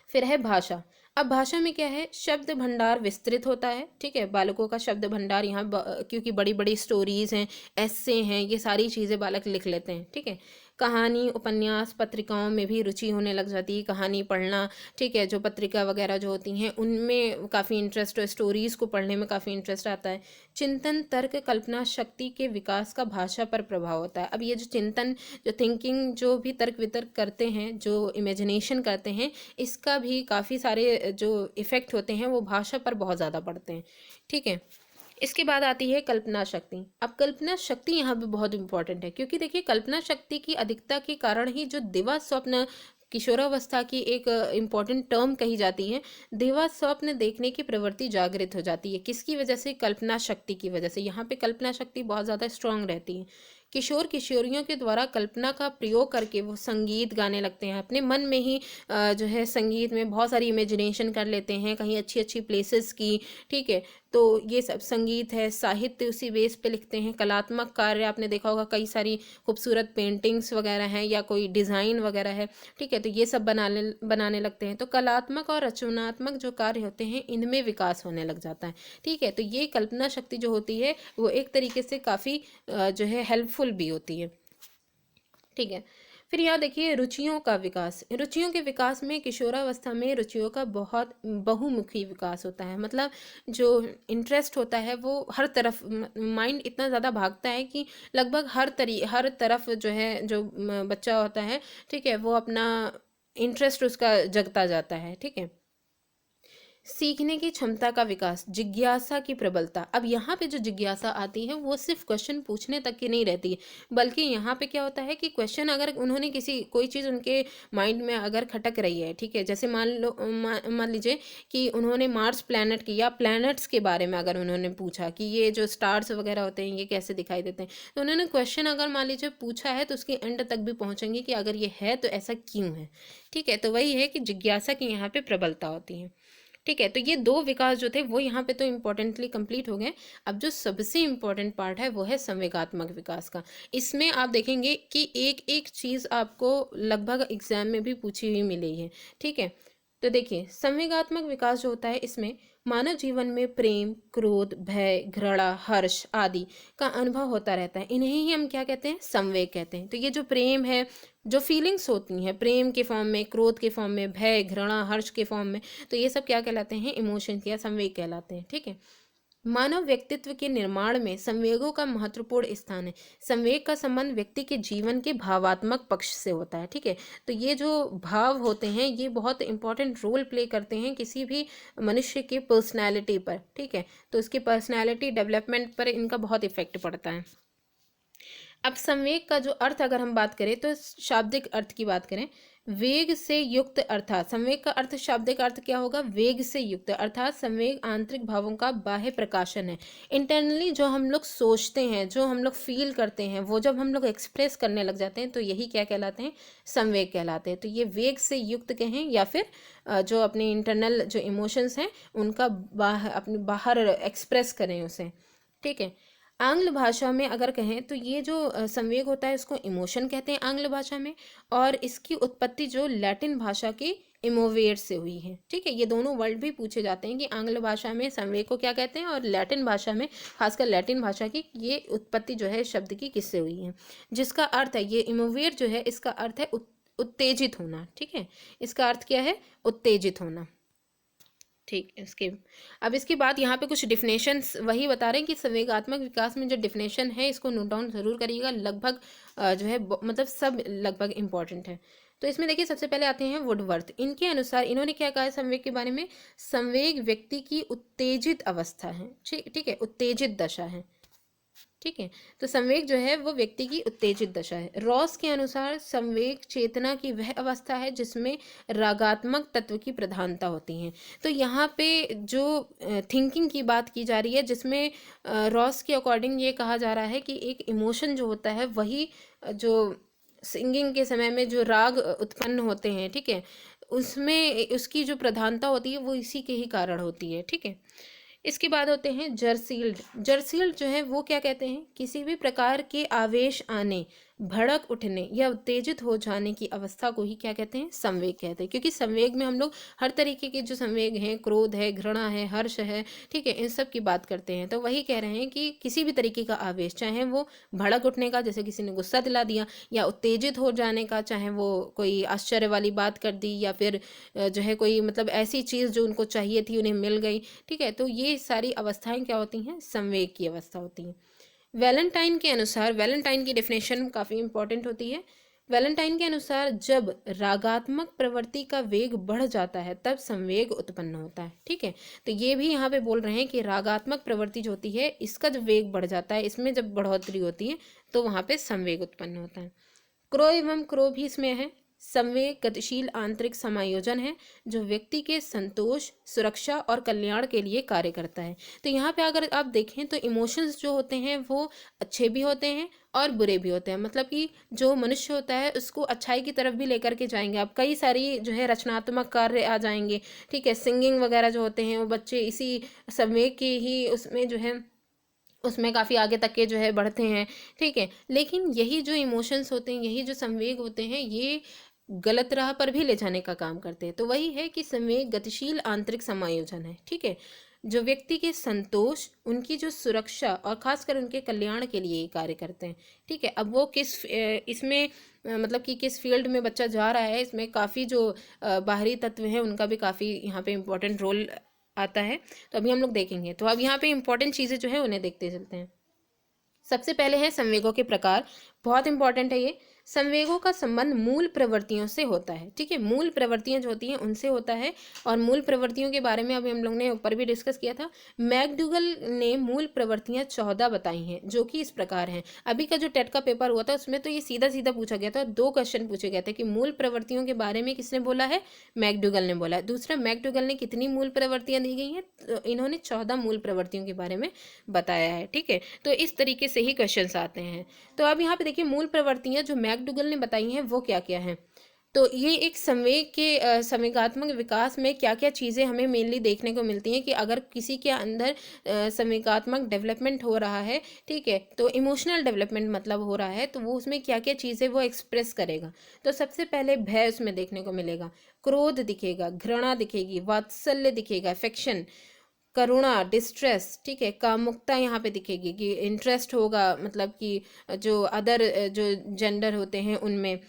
फिर है भाषा। अब भाषा में क्या है, शब्द भंडार विस्तृत होता है, ठीक है। बालकों का शब्द भंडार यहाँ क्योंकि बड़ी बड़ी स्टोरीज हैं, एस्से हैं, ये सारी चीज़ें बालक लिख लेते हैं, ठीक है। कहानी, उपन्यास, पत्रिकाओं में भी रुचि होने लग जाती है, कहानी पढ़ना, ठीक है, जो पत्रिका वगैरह जो होती हैं उनमें काफ़ी इंटरेस्ट, स्टोरीज़ को पढ़ने में काफ़ी इंटरेस्ट आता है। चिंतन, तर्क, कल्पना शक्ति के विकास का भाषा पर प्रभाव होता है। अब ये जो चिंतन, जो थिंकिंग, जो भी तर्क वितर्क करते हैं, जो इमेजिनेशन करते हैं, इसका भी काफ़ी सारे जो इफ़ेक्ट होते हैं वो भाषा पर बहुत ज़्यादा पड़ते हैं, ठीक है। इसके बाद आती है कल्पना शक्ति। अब कल्पना शक्ति यहाँ पे बहुत इंपॉर्टेंट है, क्योंकि देखिए, कल्पना शक्ति की अधिकता के कारण ही जो दिवा स्वप्न किशोरावस्था की एक इम्पॉर्टेंट टर्म कही जाती है, दिवा स्वप्न देखने की प्रवृत्ति जागृत हो जाती है। किसकी वजह से, कल्पना शक्ति की वजह से। यहाँ पे कल्पना शक्ति बहुत ज़्यादा स्ट्रांग रहती है। किशोर किशोरियों के द्वारा कल्पना का प्रयोग करके वो संगीत गाने लगते हैं, अपने मन में ही जो है संगीत में बहुत सारी इमेजिनेशन कर लेते हैं, कहीं अच्छी अच्छी प्लेसेस की, ठीक है। तो ये सब संगीत है, साहित्य उसी बेस पे लिखते हैं। कलात्मक कार्य आपने देखा होगा, कई सारी खूबसूरत पेंटिंग्स वगैरह हैं या कोई डिज़ाइन वगैरह है, ठीक है, तो ये सब बनाने लगते हैं। तो कलात्मक और रचनात्मक जो कार्य होते हैं इनमें विकास होने लग जाता है, ठीक है। तो ये कल्पना शक्ति जो होती है वो एक तरीके से काफ़ी जो है हेल्पफुल भी होती है, ठीक है। फिर यहाँ देखिए, रुचियों का विकास। रुचियों के विकास में किशोरावस्था में रुचियों का बहुत बहुमुखी विकास होता है। मतलब जो इंटरेस्ट होता है वो हर तरफ, माइंड इतना ज़्यादा भागता है कि लगभग हर तरफ जो है, जो बच्चा होता है, ठीक है, वो अपना इंटरेस्ट उसका जगता जाता है, ठीक है। सीखने की क्षमता का विकास, जिज्ञासा की प्रबलता। अब यहाँ पे जो जिज्ञासा आती है वो सिर्फ क्वेश्चन पूछने तक की नहीं रहती है, बल्कि यहाँ पे क्या होता है कि क्वेश्चन अगर उन्होंने किसी कोई चीज़ उनके माइंड में अगर खटक रही है, ठीक है, जैसे मान लीजिए कि उन्होंने मार्स प्लैनेट की या प्लैनेट्स के बारे में अगर उन्होंने पूछा कि ये जो स्टार्स वगैरह होते हैं ये कैसे दिखाई देते हैं, तो उन्होंने क्वेश्चन अगर मान लीजिए पूछा है तो उसके एंड तक भी पहुँचेंगे कि अगर ये है तो ऐसा क्यों है। ठीक है, तो वही है कि जिज्ञासा की यहाँ पे प्रबलता होती है। ठीक है, तो ये दो विकास जो थे वो यहाँ पे तो इम्पोर्टेंटली कंप्लीट हो गए। अब जो सबसे इम्पोर्टेंट पार्ट है वो है संवेगात्मक विकास का। इसमें आप देखेंगे कि एक एक चीज़ आपको लगभग एग्जाम में भी पूछी हुई मिली है। ठीक है, तो देखिए संवेगात्मक विकास जो होता है इसमें मानव जीवन में प्रेम, क्रोध, भय, घृणा, हर्ष आदि का अनुभव होता रहता है। इन्हें ही हम क्या कहते हैं, संवेग कहते हैं। तो ये जो प्रेम है, जो फीलिंग्स होती हैं प्रेम के फॉर्म में, क्रोध के फॉर्म में, भय, घृणा, हर्ष के फॉर्म में, तो ये सब क्या कहलाते हैं, इमोशंस या संवेग कहलाते हैं। ठीक है, मानव व्यक्तित्व के निर्माण में संवेगों का महत्वपूर्ण स्थान है। संवेग का संबंध व्यक्ति के जीवन के भावात्मक पक्ष से होता है। ठीक है, तो ये जो भाव होते हैं ये बहुत इंपॉर्टेंट रोल प्ले करते हैं किसी भी मनुष्य की पर्सनैलिटी पर। ठीक है, तो उसकी पर्सनैलिटी डेवलपमेंट पर इनका बहुत इफेक्ट पड़ता है। अब संवेग का जो अर्थ अगर हम बात करें तो शाब्दिक अर्थ की बात करें, वेग से युक्त, अर्थात संवेग का अर्थ, शाब्दिक अर्थ क्या होगा, वेग से युक्त, अर्थात संवेग आंतरिक भावों का बाह्य प्रकाशन है। इंटरनली जो हम लोग सोचते हैं, जो हम लोग फील करते हैं, वो जब हम लोग एक्सप्रेस करने लग जाते हैं तो यही क्या कहलाते हैं, संवेग कहलाते हैं। तो ये वेग से युक्त कहें या फिर जो अपने इंटरनल जो इमोशंस हैं उनका अपने बाहर एक्सप्रेस करें उसे। ठीक है, आंग्ल भाषा में अगर कहें तो ये जो संवेग होता है इसको इमोशन कहते हैं आंग्ल भाषा में, और इसकी उत्पत्ति जो लैटिन भाषा की इमोवेट से हुई है। ठीक है, ये दोनों वर्ड भी पूछे जाते हैं कि आंग्ल भाषा में संवेग को क्या कहते हैं और लैटिन भाषा में, खासकर लैटिन भाषा की, ये उत्पत्ति जो है शब्द की किससे हुई है, जिसका अर्थ है, ये इमोवेट जो है इसका अर्थ है उत्तेजित होना। ठीक है, इसका अर्थ क्या है, उत्तेजित होना। ठीक है, अब इसके बाद यहाँ पे कुछ डिफिनेशंस वही बता रहे हैं कि संवेगात्मक विकास में जो डिफिनेशन है इसको नोट डाउन जरूर करिएगा। लगभग जो है मतलब सब लगभग इंपॉर्टेंट है। तो इसमें देखिए सबसे पहले आते हैं वुडवर्थ। इनके अनुसार इन्होंने क्या कहा है संवेग के बारे में, संवेग व्यक्ति की उत्तेजित अवस्था है। ठीक है, उत्तेजित दशा है। ठीक है, तो संवेग जो है वो व्यक्ति की उत्तेजित दशा है। रॉस के अनुसार संवेग चेतना की वह अवस्था है जिसमें रागात्मक तत्व की प्रधानता होती है। तो यहाँ पे जो थिंकिंग की बात की जा रही है, जिसमें रॉस के अकॉर्डिंग ये कहा जा रहा है कि एक इमोशन जो होता है वही जो सिंगिंग के समय में जो राग उत्पन्न होते हैं, ठीक है, उसमें उसकी जो प्रधानता होती है वो इसी के ही कारण होती है। ठीक है, इसके बाद होते हैं जरसील्ड। जरसील्ड जो है वो क्या कहते हैं, किसी भी प्रकार के आवेश आने, भड़क उठने या उत्तेजित हो जाने की अवस्था को ही क्या कहते हैं, संवेग कहते हैं। क्योंकि संवेग में हम लोग हर तरीके के जो संवेग हैं, क्रोध है, घृणा है, हर्ष है, ठीक है, इन सब की बात करते हैं। तो वही कह रहे हैं कि किसी भी तरीके का आवेश, चाहे वो भड़क उठने का, जैसे किसी ने गुस्सा दिला दिया, या उत्तेजित हो जाने का, चाहे वो कोई आश्चर्य वाली बात कर दी, या फिर जो है कोई मतलब ऐसी चीज़ जो उनको चाहिए थी उन्हें मिल गई। ठीक है, तो ये सारी अवस्थाएं क्या होती हैं, संवेग की अवस्था होती हैं। वैलेंटाइन के अनुसार, वैलेंटाइन की डेफिनेशन काफ़ी इंपॉर्टेंट होती है। वैलेंटाइन के अनुसार जब रागात्मक प्रवृत्ति का वेग बढ़ जाता है तब संवेग उत्पन्न होता है। ठीक है, तो ये भी यहाँ पे बोल रहे हैं कि रागात्मक प्रवृत्ति जो होती है इसका जब वेग बढ़ जाता है, इसमें जब बढ़ोतरी होती है तो वहाँ पे संवेग उत्पन्न होता है। क्रो एवं क्रो भी इसमें है। संवेग गतिशील आंतरिक समायोजन है जो व्यक्ति के संतोष, सुरक्षा और कल्याण के लिए कार्य करता है। तो यहाँ पे अगर आप देखें तो इमोशंस जो होते हैं वो अच्छे भी होते हैं और बुरे भी होते हैं। मतलब कि जो मनुष्य होता है उसको अच्छाई की तरफ भी लेकर के जाएंगे आप, कई सारी जो है रचनात्मक कार्य आ जाएंगे। ठीक है, सिंगिंग वगैरह जो होते हैं वो बच्चे इसी संवेग के ही उसमें जो है उसमें काफ़ी आगे तक के जो है बढ़ते हैं। ठीक है, लेकिन यही जो इमोशंस होते हैं, यही जो संवेग होते हैं, ये गलत राह पर भी ले जाने का काम करते हैं। तो वही है कि संवेग गतिशील आंतरिक समायोजन है। ठीक है, जो व्यक्ति के संतोष, उनकी जो सुरक्षा और खासकर उनके कल्याण के लिए कार्य करते हैं। ठीक है, अब वो किस इसमें मतलब कि किस फील्ड में बच्चा जा रहा है, इसमें काफ़ी जो बाहरी तत्व हैं उनका भी काफ़ी यहाँ पे इम्पोर्टेंट रोल आता है। तो अभी हम लोग देखेंगे। तो अब यहाँ पे इम्पोर्टेंट चीज़ें जो है उन्हें देखते चलते हैं। सबसे पहले है संवेगों के प्रकार, बहुत इंपॉर्टेंट है ये। संवेगों का संबंध मूल प्रवृत्तियों से होता है। ठीक है, मूल प्रवृत्तियां जो होती हैं उनसे होता है। और मूल प्रवृत्तियों के बारे में अभी हम लोग ने ऊपर भी डिस्कस किया था। मैकडूगल ने मूल प्रवृत्तियां 14 बताई हैं, जो कि इस प्रकार हैं। अभी का जो टेट का पेपर हुआ था उसमें तो ये सीधा सीधा पूछा गया था, 2 क्वेश्चन पूछे गए थे कि मूल प्रवृत्तियों के बारे में किसने बोला है, मैकडूगल ने बोला है। दूसरा, मैकडूगल ने कितनी मूल प्रवृत्तियां दी गई हैं, तो इन्होंने 14 मूल प्रवृत्तियों के बारे में बताया है। ठीक है, तो इस तरीके से ही क्वेश्चन आते हैं। तो अब यहाँ पे देखिए मूल प्रवृत्तियां जो मैकडूगल ने बताई हैं वो क्या क्या हैं। तो ये एक संवेग के संवेगात्मक विकास में क्या क्या चीज़ें हमें मेनली देखने को मिलती हैं कि अगर किसी के अंदर संवेगात्मक डेवलपमेंट हो रहा है, ठीक है, तो इमोशनल डेवलपमेंट मतलब हो रहा है, तो वो उसमें क्या क्या चीज़ें वो एक्सप्रेस करेगा। तो सबसे पहले भय उसमें देखने को मिलेगा, क्रोध दिखेगा, घृणा दिखेगी, वात्सल्य दिखेगा, अफेक्शन, करुणा, डिस्ट्रेस, ठीक है, कामुकता यहाँ पे दिखेगी कि इंटरेस्ट होगा, मतलब कि जो अदर जो जेंडर होते हैं उनमें।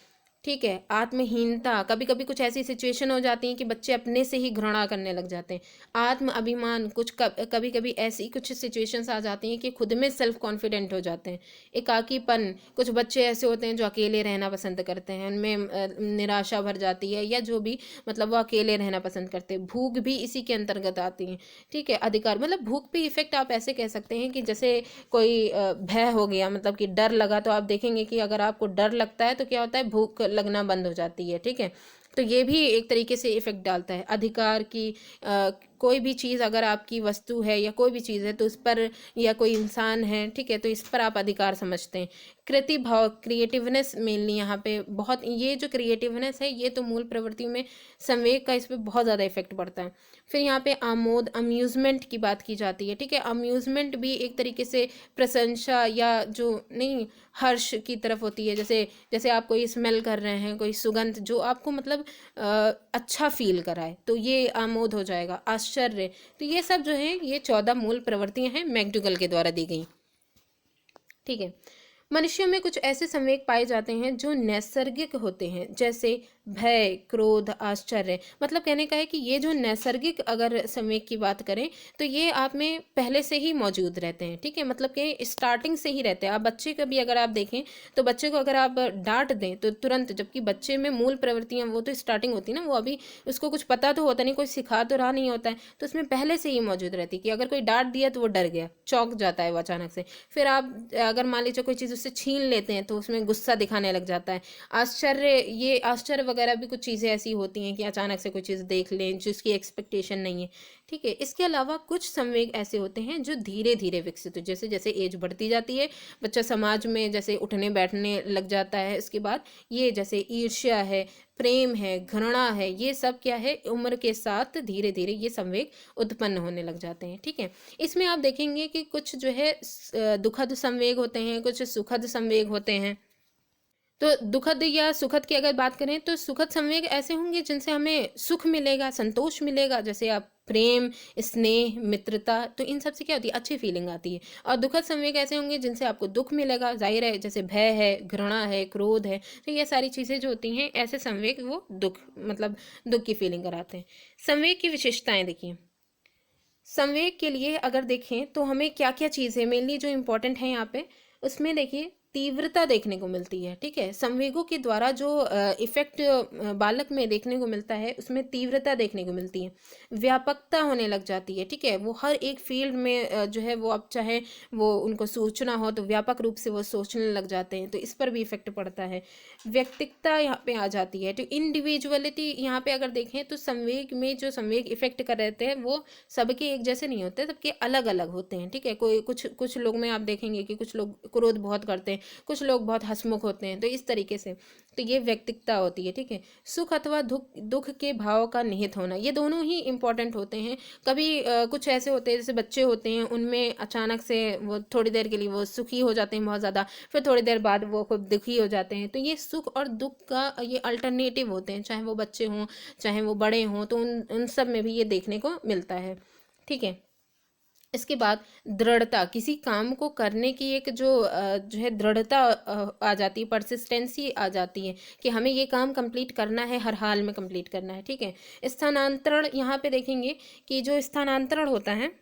ठीक है, आत्महीनता, कभी कभी कुछ ऐसी सिचुएशन हो जाती है कि बच्चे अपने से ही घृणा करने लग जाते हैं। आत्म अभिमान, कुछ कभी कभी ऐसी कुछ सिचुएशंस आ जाती हैं कि खुद में सेल्फ कॉन्फिडेंट हो जाते हैं। एकाकीपन, कुछ बच्चे ऐसे होते हैं जो अकेले रहना पसंद करते हैं, उनमें निराशा भर जाती है, या जो भी मतलब वो अकेले रहना पसंद करते हैं। भूख भी इसी के अंतर्गत आती है। ठीक है, अधिकार, मतलब भूख पे इफेक्ट आप ऐसे कह सकते हैं कि जैसे कोई भय हो गया, मतलब कि डर लगा, तो आप देखेंगे कि अगर आपको डर लगता है तो क्या होता है, भूख लगना बंद हो जाती है। ठीक है, तो ये भी एक तरीके से इफेक्ट डालता है। अधिकार की कोई भी चीज़, अगर आपकी वस्तु है या कोई भी चीज़ है तो उस पर, या कोई इंसान है, ठीक है, तो इस पर आप अधिकार समझते हैं। कृति भाव, क्रिएटिवनेस मेनली यहाँ पे बहुत, ये जो क्रिएटिवनेस है ये तो मूल प्रवृत्तियों में संवेग का इस पर बहुत ज़्यादा इफेक्ट पड़ता है। फिर यहाँ पे आमोद, अम्यूज़मेंट की बात की जाती है। ठीक है, अम्यूज़मेंट भी एक तरीके से प्रशंसा या जो नहीं हर्ष की तरफ होती है। जैसे जैसे आप कोई स्मेल कर रहे हैं, कोई सुगंध जो आपको मतलब अच्छा फील कराए, तो ये आमोद हो जाएगा। आश्चर्य, तो ये सब जो है ये 14 मूल प्रवृत्तियां हैं मैकडूगल के द्वारा दी गई। ठीक है, मनुष्यों में कुछ ऐसे संवेग पाए जाते हैं जो नैसर्गिक होते हैं, जैसे भय, क्रोध, आश्चर्य। मतलब कहने का है कि ये जो नैसर्गिक अगर संवेग की बात करें तो ये आप में पहले से ही मौजूद रहते हैं। ठीक है, मतलब कि स्टार्टिंग से ही रहते हैं। आप बच्चे का भी अगर आप देखें तो बच्चे को अगर आप डांट दें तो तुरंत, जबकि बच्चे में मूल प्रवृत्तियां वो तो स्टार्टिंग होती है ना, वो अभी उसको कुछ पता तो होता नहीं, कोई सिखा तो रहा नहीं होता है, तो उसमें पहले से ही मौजूद रहती है कि अगर कोई डांट दिया तो वो डर गया, चौंक जाता है वो अचानक से। फिर आप अगर मान लीजिए कोई चीज़ उससे छीन लेते हैं तो उसमें गुस्सा दिखाने लग जाता है। आश्चर्य, ये आश्चर्य वगैरह भी कुछ चीज़ें ऐसी होती हैं कि अचानक से कोई चीज़ देख लें जिसकी एक्सपेक्टेशन नहीं है। ठीक है, इसके अलावा कुछ संवेग ऐसे होते हैं जो धीरे धीरे विकसित हो, जैसे जैसे एज बढ़ती जाती है, बच्चा समाज में जैसे उठने बैठने लग जाता है, इसके बाद ये जैसे ईर्ष्या है, प्रेम है, घृणा है, ये सब क्या है, उम्र के साथ धीरे धीरे ये संवेग उत्पन्न होने लग जाते हैं। ठीक है, इसमें आप देखेंगे कि कुछ जो है दुखद संवेग होते हैं, कुछ सुखद संवेग होते हैं। तो दुखद या सुखद की अगर बात करें तो सुखद संवेग ऐसे होंगे जिनसे हमें सुख मिलेगा, संतोष मिलेगा, जैसे आप प्रेम, स्नेह, मित्रता, तो इन सब से क्या होती है, अच्छी फीलिंग आती है। और दुखद संवेग ऐसे होंगे जिनसे आपको दुख मिलेगा, जाहिर है, जैसे भय है, घृणा है, क्रोध है, तो ये सारी चीज़ें जो होती हैं ऐसे संवेग वो दुख, मतलब दुख की फीलिंग कराते हैं। संवेग की विशेषताएं देखिए, संवेग के लिए अगर देखें तो हमें क्या क्या चीज़ें मेनली जो इम्पोर्टेंट है यहाँ पे, उसमें देखिए तीव्रता देखने को मिलती है। ठीक है, संवेगों के द्वारा जो इफेक्ट बालक में देखने को मिलता है उसमें तीव्रता देखने को मिलती है। व्यापकता होने लग जाती है। ठीक है, वो हर एक फील्ड में जो है वो, अब चाहे वो उनको सोचना हो तो व्यापक रूप से वो सोचने लग जाते हैं, तो इस पर भी इफेक्ट पड़ता है। व्यक्तिगता यहाँ पे आ जाती है, तो इंडिविजुअलिटी यहाँ पे अगर देखें तो संवेग में जो संवेग इफेक्ट कर रहे थे वो सबके एक जैसे नहीं होते, सबके अलग अलग होते हैं। ठीक है, कोई कुछ कुछ लोग में आप देखेंगे कि कुछ लोग क्रोध बहुत करते हैं, कुछ लोग बहुत हंसमुख होते हैं, तो इस तरीके से, तो ये व्यक्तिगता होती है। ठीक है, सुख अथवा दुख, दुख के भाव का निहित होना, ये दोनों ही इंपॉर्टेंट होते हैं। कभी कुछ ऐसे होते हैं जैसे बच्चे होते हैं, उनमें अचानक से वो थोड़ी देर के लिए वो सुखी हो जाते हैं बहुत ज़्यादा, फिर थोड़ी देर बाद वो खुद दुखी हो जाते हैं, तो ये सुख और दुख का ये अल्टरनेटिव होते हैं, चाहे वो बच्चे हों चाहे वो बड़े हों, तो उन उन सब में भी ये देखने को मिलता है। ठीक है, इसके बाद दृढ़ता, किसी काम को करने की एक जो है दृढ़ता आ जाती है, परसिस्टेंसी आ जाती है कि हमें ये काम कंप्लीट करना है, हर हाल में कंप्लीट करना है। ठीक है, स्थानांतरण, यहाँ पे देखेंगे कि जो स्थानांतरण होता है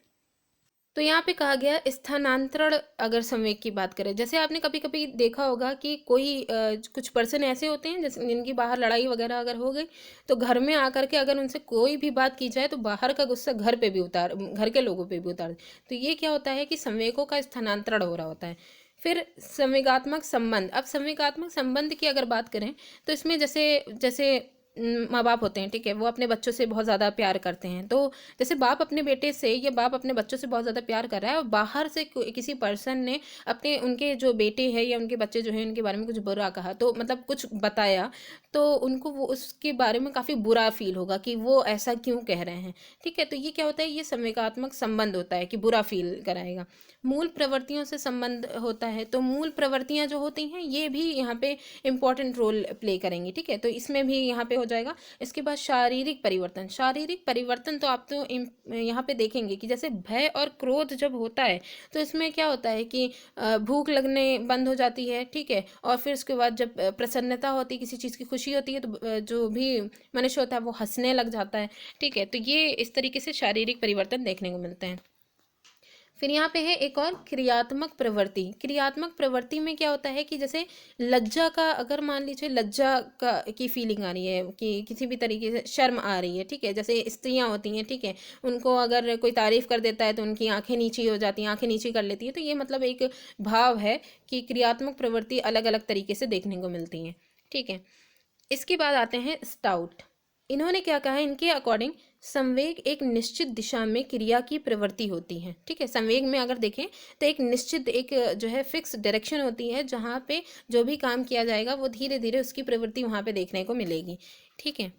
तो यहाँ पे कहा गया स्थानांतरण, अगर संवेग की बात करें, जैसे आपने कभी कभी देखा होगा कि कोई कुछ पर्सन ऐसे होते हैं जैसे जिनकी बाहर लड़ाई वगैरह अगर हो गई, तो घर में आकर के अगर उनसे कोई भी बात की जाए तो बाहर का गुस्सा घर के लोगों पे भी उतार, तो ये क्या होता है कि संवेगों का स्थानांतरण हो रहा होता है। फिर संवेगात्मक संबंध, अब संवेगात्मक संबंध की अगर बात करें तो इसमें जैसे जैसे माँ बाप होते हैं, ठीक है, वो अपने बच्चों से बहुत ज़्यादा प्यार करते हैं, तो जैसे बाप अपने बेटे से या बाप अपने बच्चों से बहुत ज़्यादा प्यार कर रहा है और बाहर से किसी पर्सन ने अपने उनके जो बेटे हैं या उनके बच्चे जो हैं उनके बारे में कुछ बुरा कहा, तो मतलब कुछ बताया, तो उनको वो उसके बारे में काफ़ी बुरा फील होगा कि वो ऐसा क्यों कह रहे हैं। ठीक है, तो ये क्या होता है, ये संवेगात्मक संबंध होता है कि बुरा फील कराएगा। मूल प्रवृत्तियों से संबंध होता है, तो मूल प्रवृत्तियां जो होती हैं ये भी यहाँ पे इम्पोर्टेंट रोल प्ले करेंगी। ठीक है, तो इसमें भी यहाँ पे हो जाएगा। इसके बाद शारीरिक परिवर्तन, शारीरिक परिवर्तन तो आप तो यहाँ पे देखेंगे कि जैसे भय और क्रोध जब होता है तो इसमें क्या होता है कि भूख लगने बंद हो जाती है। ठीक है, और फिर उसके बाद जब प्रसन्नता होती है, किसी चीज़ की खुशी होती है, तो जो भी मनुष्य होता है वो हंसने लग जाता है। ठीक है, तो ये इस तरीके से शारीरिक परिवर्तन देखने को मिलते हैं। फिर यहाँ पे है एक और क्रियात्मक प्रवृत्ति। क्रियात्मक प्रवृत्ति में क्या होता है कि जैसे लज्जा का, अगर मान लीजिए लज्जा का की फीलिंग आ रही है कि किसी भी तरीके से शर्म आ रही है, ठीक है, जैसे स्त्रियाँ होती हैं, ठीक है, उनको अगर कोई तारीफ कर देता है तो उनकी आंखें नीची हो जाती हैं, आंखें नीची कर लेती है, तो ये मतलब एक भाव है कि क्रियात्मक प्रवृत्ति अलग अलग तरीके से देखने को मिलती हैं। ठीक है, इसके बाद आते हैं स्टाउट। इन्होंने क्या कहा है, इनके अकॉर्डिंग संवेग एक निश्चित दिशा में क्रिया की प्रवृत्ति होती है। ठीक है, संवेग में अगर देखें तो एक निश्चित, एक जो है फिक्स डायरेक्शन होती है जहाँ पे जो भी काम किया जाएगा वो धीरे धीरे उसकी प्रवृत्ति वहाँ पे देखने को मिलेगी। ठीक है,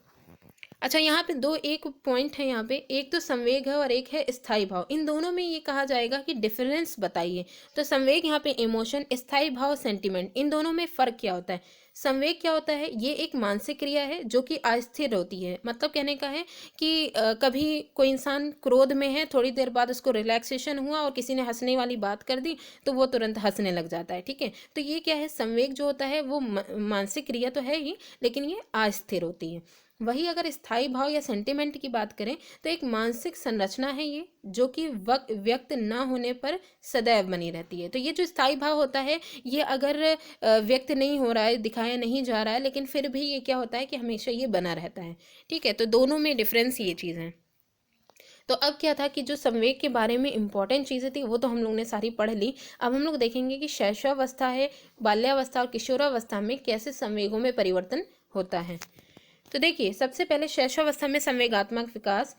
अच्छा यहाँ पे दो एक पॉइंट है यहाँ पे, एक तो संवेग है और एक है स्थायी भाव। इन दोनों में ये कहा जाएगा कि डिफरेंस बताइए। तो संवेग यहाँ पे इमोशन, स्थायी भाव सेंटिमेंट, इन दोनों में फर्क क्या होता है। संवेग क्या होता है, ये एक मानसिक क्रिया है जो कि अस्थिर होती है। मतलब कहने का है कि कभी कोई इंसान क्रोध में है, थोड़ी देर बाद उसको रिलैक्सेशन हुआ और किसी ने हंसने वाली बात कर दी तो वो तुरंत हंसने लग जाता है। ठीक है, तो ये क्या है, संवेग जो होता है वो मानसिक क्रिया तो है ही, लेकिन ये अस्थिर होती है। वही अगर स्थायी भाव या सेंटिमेंट की बात करें तो एक मानसिक संरचना है ये, जो कि व्यक्त ना होने पर सदैव बनी रहती है। तो ये जो स्थायी भाव होता है ये अगर व्यक्त नहीं हो रहा है, दिखाया नहीं जा रहा है, लेकिन फिर भी ये क्या होता है कि हमेशा ये बना रहता है। ठीक है, तो दोनों में डिफरेंस ये चीज़ है। तो अब क्या था कि जो संवेग के बारे में इंपॉर्टेंट चीज़ें थी वो तो हम लोग ने सारी पढ़ ली। अब हम लोग देखेंगे कि शैशवावस्था है, बाल्यावस्था और किशोरावस्था में कैसे संवेगों में परिवर्तन होता है। तो देखिए, सबसे पहले शैशवावस्था में संवेगात्मक विकास।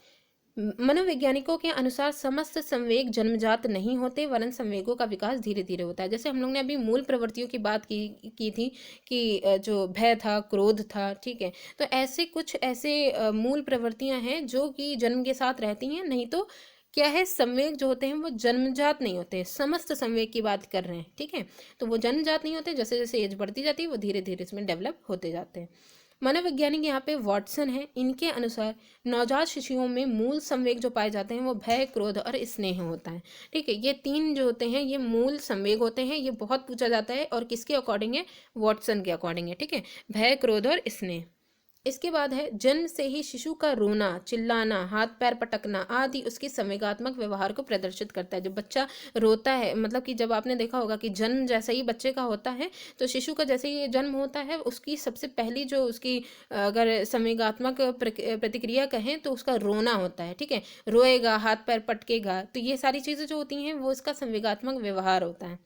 मनोवैज्ञानिकों के अनुसार समस्त संवेग जन्मजात नहीं होते, वरन संवेगों का विकास धीरे धीरे होता है। जैसे हम लोग ने अभी मूल प्रवृत्तियों की बात की थी कि जो भय था, क्रोध था, ठीक है, तो ऐसे कुछ ऐसे मूल प्रवृत्तियां हैं जो कि जन्म के साथ रहती हैं। नहीं तो क्या है, संवेग जो होते हैं वो जन्मजात नहीं होते, समस्त संवेग की बात कर रहे हैं। ठीक है, तो वो जन्मजात नहीं होते, जैसे जैसे एज बढ़ती जाती है वो धीरे धीरे इसमें डेवलप होते जाते हैं। मनोवैज्ञानिक यहाँ पे वॉटसन है, इनके अनुसार नवजात शिशुओं में मूल संवेग जो पाए जाते हैं वो भय, क्रोध और स्नेह होता है। ठीक है, ये तीन जो होते हैं ये मूल संवेग होते हैं। ये बहुत पूछा जाता है और किसके अकॉर्डिंग है, वॉटसन के अकॉर्डिंग है। ठीक है, भय, क्रोध और स्नेह। इसके बाद है जन्म से ही शिशु का रोना, चिल्लाना, हाथ पैर पटकना आदि उसके संवेगात्मक व्यवहार को प्रदर्शित करता है। जब बच्चा रोता है, मतलब कि जब आपने देखा होगा कि जन्म जैसे ही बच्चे का होता है तो शिशु का जैसे ही जन्म होता है उसकी सबसे पहली जो उसकी अगर संवेगात्मक प्रतिक्रिया कहें तो उसका रोना होता है। ठीक है, रोएगा, हाथ पैर पटकेगा, तो ये सारी चीज़ें जो होती हैं वो इसका संवेगात्मक व्यवहार होता है।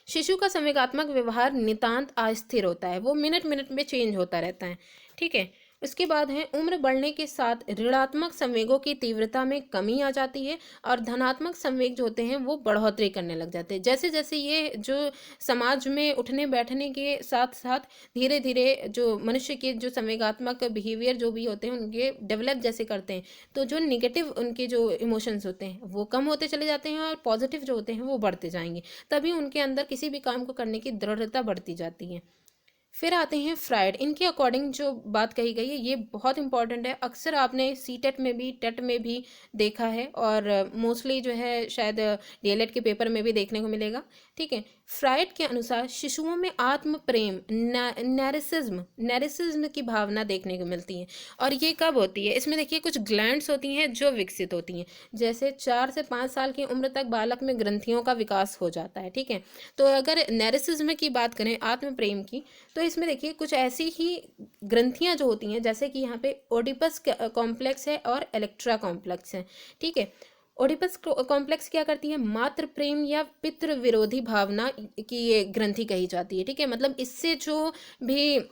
शिशु का संवेगात्मक व्यवहार नितांत अस्थिर होता है, वो मिनट मिनट में चेंज होता रहता है। ठीक है, उसके बाद है उम्र बढ़ने के साथ ऋणात्मक संवेगों की तीव्रता में कमी आ जाती है और धनात्मक संवेग जो होते हैं वो बढ़ोतरी करने लग जाते हैं। जैसे जैसे ये जो समाज में उठने बैठने के साथ साथ धीरे धीरे जो मनुष्य के जो संवेगात्मक बिहेवियर जो भी होते हैं उनके डेवलप जैसे करते हैं, तो जो निगेटिव उनके जो इमोशंस होते हैं वो कम होते चले जाते हैं और पॉजिटिव जो होते हैं वो बढ़ते जाएंगे। तभी उनके अंदर किसी भी काम को करने की दृढ़ता बढ़ती जाती है। फिर आते हैं फ्राइड। इनके अकॉर्डिंग जो बात कही गई है ये बहुत इंपॉर्टेंट है, अक्सर आपने सीटेट में भी, टेट में भी देखा है और मोस्टली जो है शायद डीएलएड के पेपर में भी देखने को मिलेगा। ठीक है, फ्राइड के अनुसार शिशुओं में आत्म प्रेम, नैरिसिज्म की भावना देखने को मिलती है। और ये कब होती है? इसमें देखिए कुछ ग्लैंड्स होती हैं जो विकसित होती हैं। जैसे 4 से 5 साल की उम्र तक बालक में ग्रंथियों का विकास हो जाता है, ठीक है। तो अगर नैरिसिज्म की बात करें, आत्म प्रेम की, तो इसमें देखिए कुछ ऐसी ही ग्रंथियां जो होती हैं, जैसे कि यहाँ पे ओडिपस कॉम्प्लेक्स है और इलेक्ट्रा कॉम्प्लेक्स है, ठीक है। ओडिपस कॉम्प्लेक्स क्या करती है? मातृ प्रेम या पितृ विरोधी भावना की ये ग्रंथि कही जाती है, ठीक है। मतलब इससे जो भी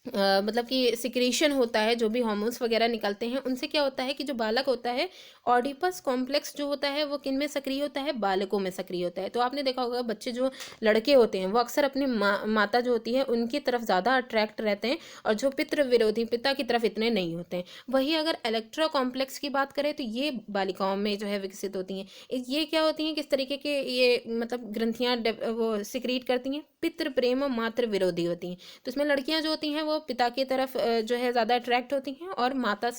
मतलब कि सिक्रीशन होता है, जो भी हार्मोन्स वगैरह निकलते हैं, उनसे क्या होता है कि जो बालक होता है, ऑडिपस कॉम्प्लेक्स जो होता है वो किन में सक्रिय होता है? बालकों में सक्रिय होता है। तो आपने देखा होगा बच्चे जो लड़के होते हैं वो अक्सर अपनी माता जो होती है उनकी तरफ ज़्यादा अट्रैक्ट रहते हैं, और जो पितृ विरोधी पिता की तरफ इतने नहीं होते हैं। वही अगर इलेक्ट्रा कॉम्प्लेक्स की बात करें तो ये बालिकाओं में जो है विकसित होती हैं। ये क्या होती हैं, किस तरीके के ये मतलब ग्रंथियाँ वो सिक्रीट करती हैं? पितृ प्रेम और मातृ विरोधी होती हैं। तो इसमें लड़कियां जो होती हैं वो पिता की तरफ जो है ज़्यादा अट्रैक्ट होती हैं, और माता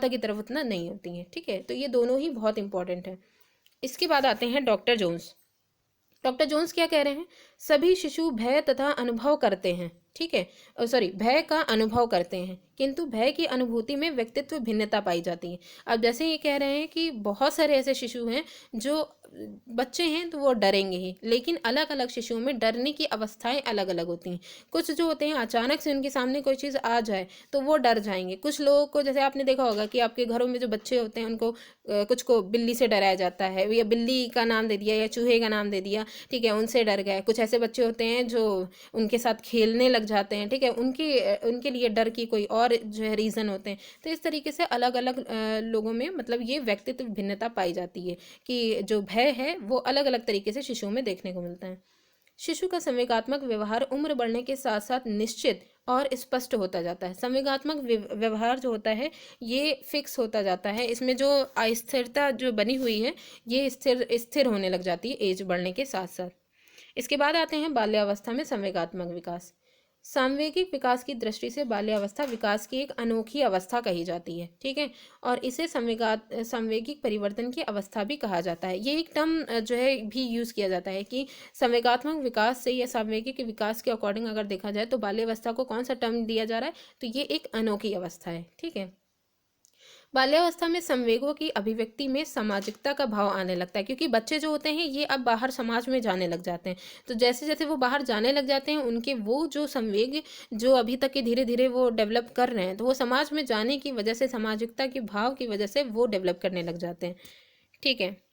की तरफ उतना नहीं होती हैं, ठीक है। तो ये दोनों ही बहुत इंपॉर्टेंट है। इसके बाद आते हैं डॉक्टर जोन्स। डॉक्टर जोन्स क्या कह रहे हैं? सभी शिशु भय तथा अनुभव करते हैं, ठीक है, सॉरी, भय का अनुभव करते हैं, किंतु भय की अनुभूति में व्यक्तित्व भिन्नता पाई जाती है। अब जैसे ये कह रहे हैं कि बहुत सारे ऐसे शिशु हैं जो बच्चे हैं तो वो डरेंगे ही, लेकिन अलग अलग शिशुओं में डरने की अवस्थाएं अलग अलग होती हैं। कुछ जो होते हैं अचानक से उनके सामने कोई चीज़ आ जाए तो वो डर जाएंगे। कुछ लोगों को, जैसे आपने देखा होगा कि आपके घरों में जो बच्चे होते हैं उनको कुछ को बिल्ली से डराया जाता है, या बिल्ली का नाम दे दिया या चूहे का नाम दे दिया, ठीक है, उनसे डर गए। कुछ ऐसे बच्चे होते हैं जो उनके साथ खेलने लग जाते हैं, ठीक है, उनके लिए डर की कोई और जो है रीज़न होते हैं। तो इस तरीके से अलग अलग लोगों में मतलब ये व्यक्तित्व भिन्नता पाई जाती है कि जो भय है वो अलग अलग तरीके से शिशुओं में देखने को मिलता है। शिशु का संवेगात्मक व्यवहार उम्र बढ़ने के साथ साथ निश्चित और स्पष्ट होता जाता है। संवेगात्मक व्यवहार जो होता है ये फिक्स होता जाता है। इसमें जो अस्थिरता जो बनी हुई है ये स्थिर स्थिर होने लग जाती है एज बढ़ने के साथ साथ। इसके बाद आते हैं बाल्यावस्था में संवेगात्मक विकास। सांवेगिक विकास की दृष्टि से बाल्यावस्था विकास की एक अनोखी अवस्था कही जाती है, ठीक है, और इसे संवेगिक परिवर्तन की अवस्था भी कहा जाता है। ये एक टर्म जो है भी यूज़ किया जाता है कि संवेगात्मक विकास से या सांवेगिक विकास के अकॉर्डिंग अगर देखा जाए तो बाल्यावस्था को कौन सा टर्म दिया जा रहा है? तो ये एक अनोखी अवस्था है, ठीक है। बाल्यावस्था में संवेगों की अभिव्यक्ति में सामाजिकता का भाव आने लगता है, क्योंकि बच्चे जो होते हैं ये अब बाहर समाज में जाने लग जाते हैं। तो जैसे जैसे वो बाहर जाने लग जाते हैं उनके वो जो संवेग जो अभी तक के धीरे धीरे वो डेवलप कर रहे हैं, तो वो समाज में जाने की वजह से, सामाजिकता के भाव की वजह से वो डेवलप करने लग जाते हैं, ठीक है।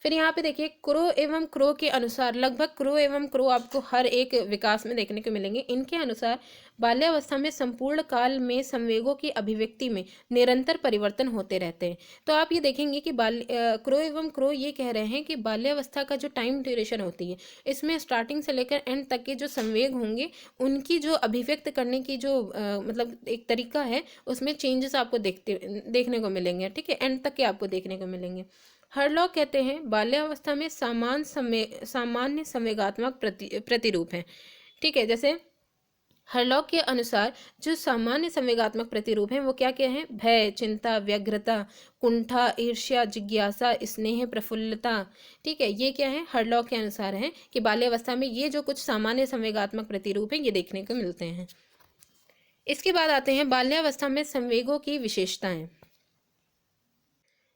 फिर यहाँ पे देखिए क्रो एवं क्रो के अनुसार, लगभग क्रो एवं क्रो आपको हर एक विकास में देखने को मिलेंगे। इनके अनुसार बाल्यावस्था में संपूर्ण काल में संवेगों की अभिव्यक्ति में निरंतर परिवर्तन होते रहते हैं। तो आप ये देखेंगे कि क्रो एवं क्रो ये कह रहे हैं कि बाल्यावस्था का जो टाइम ड्यूरेशन होती है इसमें स्टार्टिंग से लेकर एंड तक के जो संवेग होंगे उनकी जो अभिव्यक्त करने की जो मतलब एक तरीका है उसमें चेंजेस आपको देखने को मिलेंगे, ठीक है, एंड तक के आपको देखने को मिलेंगे। हरलॉक कहते हैं बाल्यावस्था में सामान्य संवेगात्मक प्रतिरूप हैं, ठीक है। जैसे हरलॉक के अनुसार जो सामान्य संवेगात्मक प्रतिरूप हैं वो क्या क्या हैं? भय, चिंता, व्यग्रता, कुंठा, ईर्ष्या, जिज्ञासा, स्नेह, प्रफुल्लता, ठीक है, ये क्या है? हरलॉक के अनुसार है कि बाल्यावस्था में ये जो कुछ सामान्य संवेगात्मक प्रतिरूप हैं ये देखने को मिलते हैं। इसके बाद आते हैं बाल्यावस्था में संवेगों की विशेषताएं।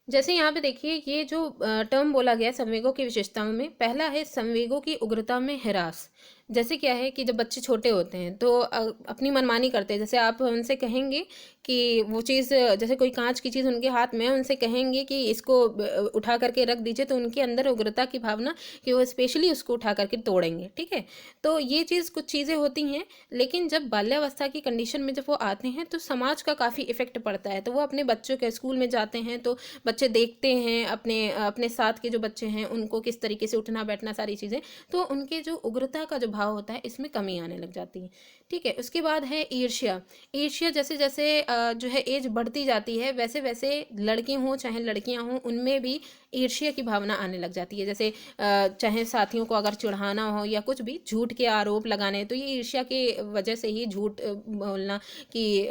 जैसे यहाँ पे देखिए ये जो टर्म बोला गया संवेगों की विशेषताओं में, पहला है संवेगों की उग्रता में ह्रास। जैसे क्या है कि जब बच्चे छोटे होते हैं तो अपनी मनमानी करते हैं। जैसे आप उनसे कहेंगे कि वो चीज़, जैसे कोई कांच की चीज़ उनके हाथ में है, उनसे कहेंगे कि इसको उठा करके रख दीजिए, तो उनके अंदर उग्रता की भावना कि वो स्पेशली उसको उठा करके तोड़ेंगे, ठीक है। तो ये चीज़ कुछ चीज़ें होती हैं, लेकिन जब बाल्यावस्था की कंडीशन में जब वो आते हैं तो समाज का काफ़ी इफेक्ट पड़ता है। तो वो अपने बच्चों के स्कूल में जाते हैं तो बच्चे देखते हैं अपने अपने साथ के जो बच्चे हैं उनको किस तरीके से उठना बैठना सारी चीज़ें, तो उनके जो उग्रता का जो भाव होता है इसमें कमी आने लग जाती है, ठीक है। उसके बाद है ईर्ष्या। ईर्ष्या जैसे जैसे जो है एज बढ़ती जाती है वैसे वैसे लड़के हों चाहे लड़कियां हों उनमें भी ईर्ष्या की भावना आने लग जाती है। जैसे चाहे साथियों को अगर चिढ़ाना हो या कुछ भी झूठ के आरोप लगाने, तो ये ईर्ष्या की वजह से ही झूठ बोलना कि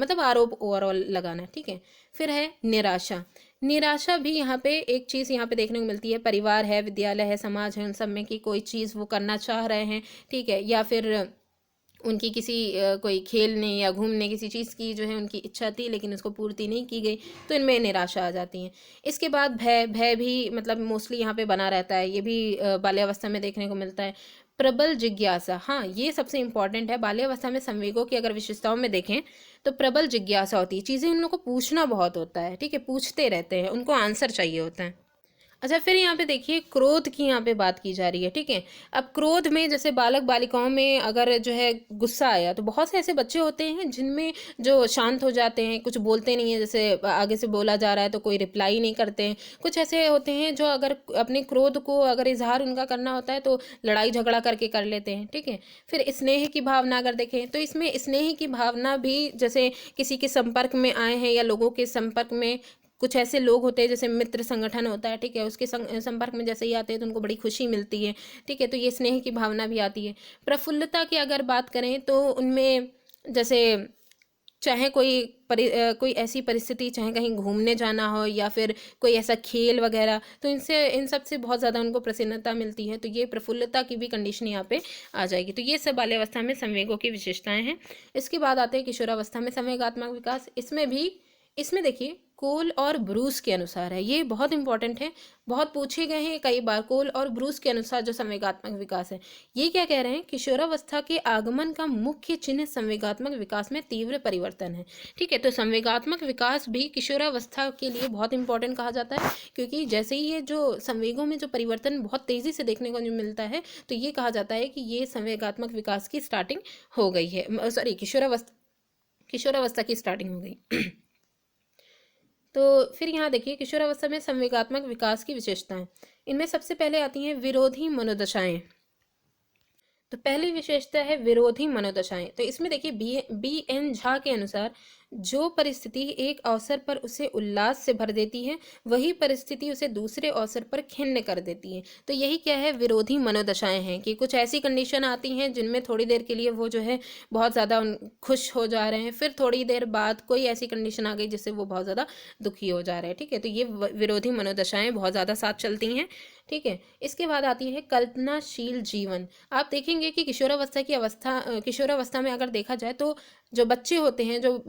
मतलब आरोप ओवरऑल लगाना, ठीक है। फिर है निराशा। निराशा भी यहाँ पे एक चीज़ यहाँ पे देखने को मिलती है। परिवार है, विद्यालय है, समाज है, उन सब में कि कोई चीज़ वो करना चाह रहे हैं, ठीक है, या फिर उनकी किसी कोई खेलने या घूमने किसी चीज़ की जो है उनकी इच्छा थी लेकिन उसको पूर्ति नहीं की गई, तो इनमें निराशा आ जाती है। इसके बाद भय, भय भी मतलब मोस्टली यहाँ पे बना रहता है, ये भी बाल्यावस्था में देखने को मिलता है। प्रबल जिज्ञासा, हाँ ये सबसे इंपॉर्टेंट है। बाल्यावस्था में संवेगों की अगर विशेषताओं में देखें तो प्रबल जिज्ञासा होती है, चीज़ें उन लोगों को पूछना बहुत होता है, ठीक है, पूछते रहते हैं, उनको आंसर चाहिए होता है। अच्छा, फिर यहाँ पे देखिए क्रोध की यहाँ पे बात की जा रही है, ठीक है। अब क्रोध में जैसे बालक बालिकाओं में अगर जो है गुस्सा आया, तो बहुत से ऐसे बच्चे होते हैं जिनमें जो शांत हो जाते हैं, कुछ बोलते नहीं है, जैसे आगे से बोला जा रहा है तो कोई रिप्लाई नहीं करते हैं। कुछ ऐसे होते हैं जो अगर अपने क्रोध को अगर इजहार उनका करना होता है तो लड़ाई झगड़ा करके कर लेते हैं, ठीक है। फिर स्नेह की भावना अगर देखें तो इसमें स्नेह की भावना भी जैसे किसी के संपर्क में आए हैं या लोगों के संपर्क में, कुछ ऐसे लोग होते हैं जैसे मित्र संगठन होता है, ठीक है, उसके संपर्क में जैसे ही आते हैं तो उनको बड़ी खुशी मिलती है, ठीक है, तो ये स्नेह की भावना भी आती है। प्रफुल्लता की अगर बात करें तो उनमें जैसे चाहे कोई ऐसी परिस्थिति, चाहे कहीं घूमने जाना हो या फिर कोई ऐसा खेल वगैरह, तो इनसे इन सब से बहुत ज़्यादा उनको प्रसन्नता मिलती है, तो ये प्रफुल्लता की भी कंडीशन यहाँ पे आ जाएगी। तो ये सब बाल्यावस्था में संवेगों की विशेषताएं हैं। इसके बाद आते हैं किशोरावस्था में संवेगात्मक विकास। इसमें देखिए कोल और ब्रूस के अनुसार है, ये बहुत इंपॉर्टेंट है, बहुत पूछे गए हैं कई बार। कोल और ब्रूस के अनुसार जो संवेगात्मक विकास है, ये क्या कह रहे हैं, किशोरावस्था के आगमन का मुख्य चिन्ह संवेगात्मक विकास में तीव्र परिवर्तन है, ठीक है। तो संवेगात्मक विकास भी किशोरावस्था के लिए बहुत इंपॉर्टेंट कहा जाता है, क्योंकि जैसे ही ये जो संवेगों में जो परिवर्तन बहुत तेजी से देखने को जो मिलता है, तो ये कहा जाता है कि ये संवेगात्मक विकास की स्टार्टिंग हो गई है, सॉरी किशोरावस्था की स्टार्टिंग हो गई। तो फिर यहाँ देखिए किशोरावस्था में संवेगात्मक विकास की विशेषताएं, इनमें सबसे पहले आती हैं विरोधी मनोदशाएं। तो पहली विशेषता है विरोधी मनोदशाएं। तो इसमें देखिए बी एन झा के अनुसार जो परिस्थिति एक अवसर पर उसे उल्लास से भर देती है, वही परिस्थिति उसे दूसरे अवसर पर खिन्न कर देती है। तो यही क्या है, विरोधी मनोदशाएं हैं, कि कुछ ऐसी कंडीशन आती हैं जिनमें थोड़ी देर के लिए वो जो है बहुत ज़्यादा खुश हो जा रहे हैं, फिर थोड़ी देर बाद कोई ऐसी कंडीशन आ गई जिससे वो बहुत ज़्यादा दुखी हो जा रहे हैं, ठीक है। तो ये विरोधी मनोदशाएं बहुत ज़्यादा साथ चलती हैं, ठीक है। इसके बाद आती है कल्पनाशील जीवन। आप देखेंगे कि किशोरावस्था में अगर देखा जाए तो जो बच्चे होते हैं, जो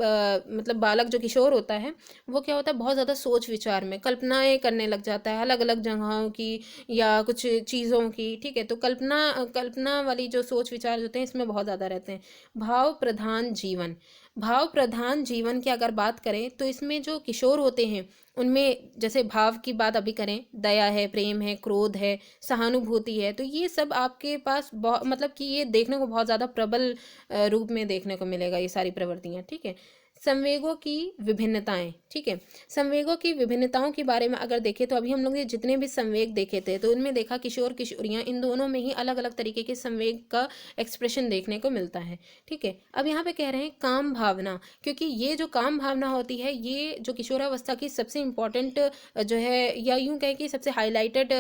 मतलब बालक जो किशोर होता है, वो क्या होता है, बहुत ज़्यादा सोच विचार में कल्पनाएं करने लग जाता है, अलग अलग जगहों की या कुछ चीज़ों की, ठीक है। तो कल्पना वाली जो सोच विचार होते हैं इसमें बहुत ज़्यादा रहते हैं। भाव प्रधान जीवन की अगर बात करें तो इसमें जो किशोर होते हैं उनमें जैसे भाव की बात अभी करें, दया है, प्रेम है, क्रोध है, सहानुभूति है, तो ये सब आपके पास मतलब कि ये देखने को बहुत ज़्यादा प्रबल रूप में देखने को मिलेगा, ये सारी प्रवृत्तियाँ, ठीक है। संवेगों की विभिन्नताएं, ठीक है। संवेगों की विभिन्नताओं के बारे में अगर देखें तो अभी हम लोग ने जितने भी संवेग देखे थे तो उनमें देखा किशोर किशोरियां, इन दोनों में ही अलग अलग तरीके के संवेग का एक्सप्रेशन देखने को मिलता है, ठीक है। अब यहाँ पे कह रहे हैं काम भावना, क्योंकि ये जो काम भावना होती है ये जो किशोरावस्था की सबसे इम्पॉर्टेंट जो है, या यूँ कहें कि सबसे हाईलाइटेड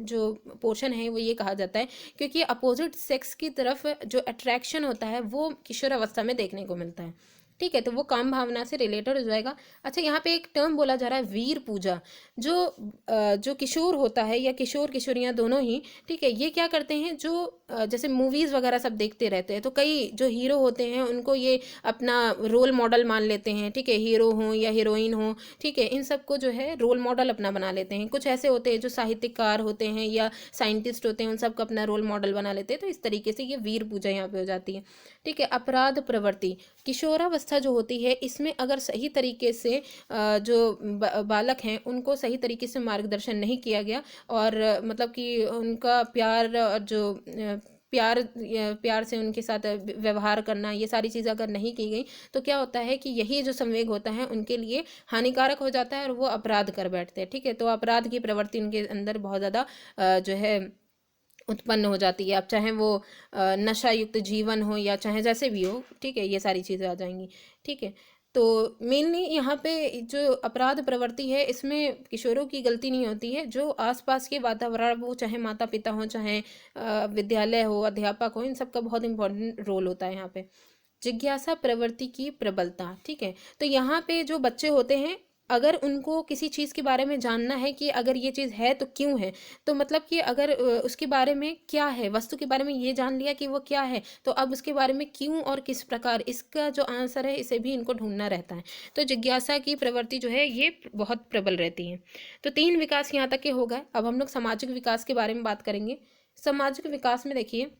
जो पोर्शन है वो ये कहा जाता है, क्योंकि अपोजिट सेक्स की तरफ जो अट्रैक्शन होता है वो किशोरावस्था में देखने को मिलता है, ठीक है। तो वो काम भावना से रिलेटेड हो जाएगा। अच्छा, यहाँ पे एक टर्म बोला जा रहा है वीर पूजा, जो किशोर होता है या किशोर किशोरियाँ दोनों ही, ठीक है, ये क्या करते हैं, जो जैसे मूवीज़ वगैरह सब देखते रहते हैं तो कई जो हीरो होते हैं उनको ये अपना रोल मॉडल मान लेते हैं, ठीक है, हीरो हों या हीरोइन हों, ठीक है, इन सबको जो है रोल मॉडल अपना बना लेते हैं। कुछ ऐसे होते हैं जो साहित्यकार होते हैं या साइंटिस्ट होते हैं, उन सबको अपना रोल मॉडल बना लेते हैं, तो इस तरीके से ये वीर पूजा यहाँ पे हो जाती है, ठीक है। अपराध प्रवृत्ति, किशोरावस्था जो होती है इसमें अगर सही तरीके से जो बालक हैं उनको सही तरीके से मार्गदर्शन नहीं किया गया, और मतलब कि उनका प्यार से उनके साथ व्यवहार करना, ये सारी चीज़ें अगर नहीं की गई तो क्या होता है कि यही जो संवेग होता है उनके लिए हानिकारक हो जाता है और वो अपराध कर बैठते हैं, ठीक है। तो अपराध की प्रवृत्ति उनके अंदर बहुत ज़्यादा जो है उत्पन्न हो जाती है। अब चाहे वो नशा युक्त जीवन हो या चाहे जैसे भी हो, ठीक है, ये सारी चीज़ें आ जाएंगी, ठीक है। तो मेनली यहाँ पे जो अपराध प्रवृत्ति है इसमें किशोरों की गलती नहीं होती है, जो आसपास के वातावरण, वो चाहे माता पिता हो, चाहे विद्यालय हो, अध्यापक हो, इन सब का बहुत इंपॉर्टेंट रोल होता है यहाँ पे। जिज्ञासा प्रवृत्ति की प्रबलता, ठीक है। तो यहाँ पे जो बच्चे होते हैं अगर उनको किसी चीज़ के बारे में जानना है कि अगर ये चीज़ है तो क्यों है, तो मतलब कि अगर उसके बारे में क्या है, वस्तु के बारे में ये जान लिया कि वो क्या है, तो अब उसके बारे में क्यों और किस प्रकार, इसका जो आंसर है इसे भी इनको ढूंढना रहता है। तो जिज्ञासा की प्रवृत्ति जो है ये बहुत प्रबल रहती है। तो 3 विकास यहाँ तक के हो गए। अब हम लोग सामाजिक विकास के बारे में बात करेंगे। सामाजिक विकास में देखिए,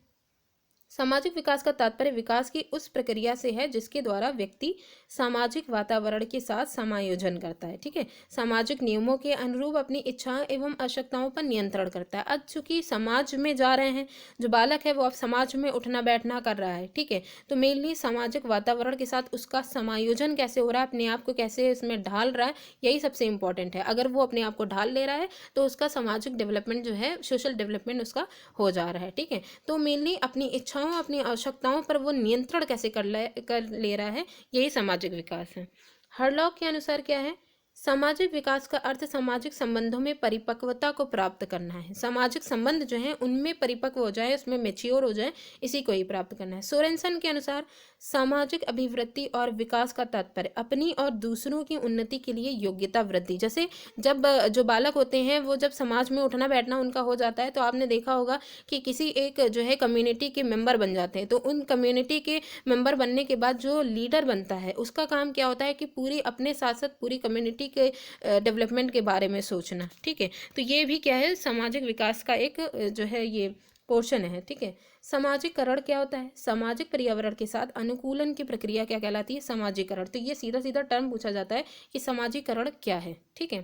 सामाजिक विकास का तात्पर्य विकास की उस प्रक्रिया से है जिसके द्वारा व्यक्ति सामाजिक वातावरण के साथ समायोजन करता है। ठीक है, सामाजिक नियमों के अनुरूप अपनी इच्छाओं एवं आवश्यकताओं पर नियंत्रण करता है। अब चूंकि समाज में जा रहे हैं, जो बालक है वो अब समाज में उठना बैठना कर रहा है। ठीक है, तो मेनली सामाजिक वातावरण के साथ उसका समायोजन कैसे हो रहा है, अपने आप को कैसे इसमें ढाल रहा है, यही सबसे इंपॉर्टेंट है। अगर वो अपने आप को ढाल ले रहा है तो उसका सामाजिक डेवलपमेंट जो है, सोशल डेवलपमेंट उसका हो जा रहा है। ठीक है, तो मेनली अपनी इच्छाओं, अपनी आवश्यकताओं पर वो नियंत्रण कैसे कर ले रहा है, यही सामाजिक विकास है। हरलॉक के अनुसार क्या है, सामाजिक विकास का अर्थ सामाजिक संबंधों में परिपक्वता को प्राप्त करना है। सामाजिक संबंध जो है उनमें परिपक्व हो जाए, उसमें मेच्योर हो जाए, इसी को ही प्राप्त करना है। सोरेनसन के अनुसार सामाजिक अभिवृद्धि और विकास का तात्पर्य अपनी और दूसरों की उन्नति के लिए योग्यता वृद्धि। जैसे जब जो बालक होते हैं वो जब समाज में उठना बैठना उनका हो जाता है, तो आपने देखा होगा कि किसी एक जो है कम्युनिटी के मेंबर बन जाते हैं, तो उन कम्युनिटी के मेंबर बनने के बाद जो लीडर बनता है उसका काम क्या होता है कि पूरी अपने साथ साथ पूरी कम्युनिटी के डेवलपमेंट के बारे में सोचना। ठीक है, तो ये भी क्या है, सामाजिक विकास का एक जो है ये पोर्शन है। ठीक है, सामाजिकरण क्या होता है, सामाजिक पर्यावरण के साथ अनुकूलन की प्रक्रिया क्या कहलाती है, सामाजिकरण। तो ये सीधा सीधा टर्म पूछा जाता है कि सामाजिकरण क्या है। ठीक है,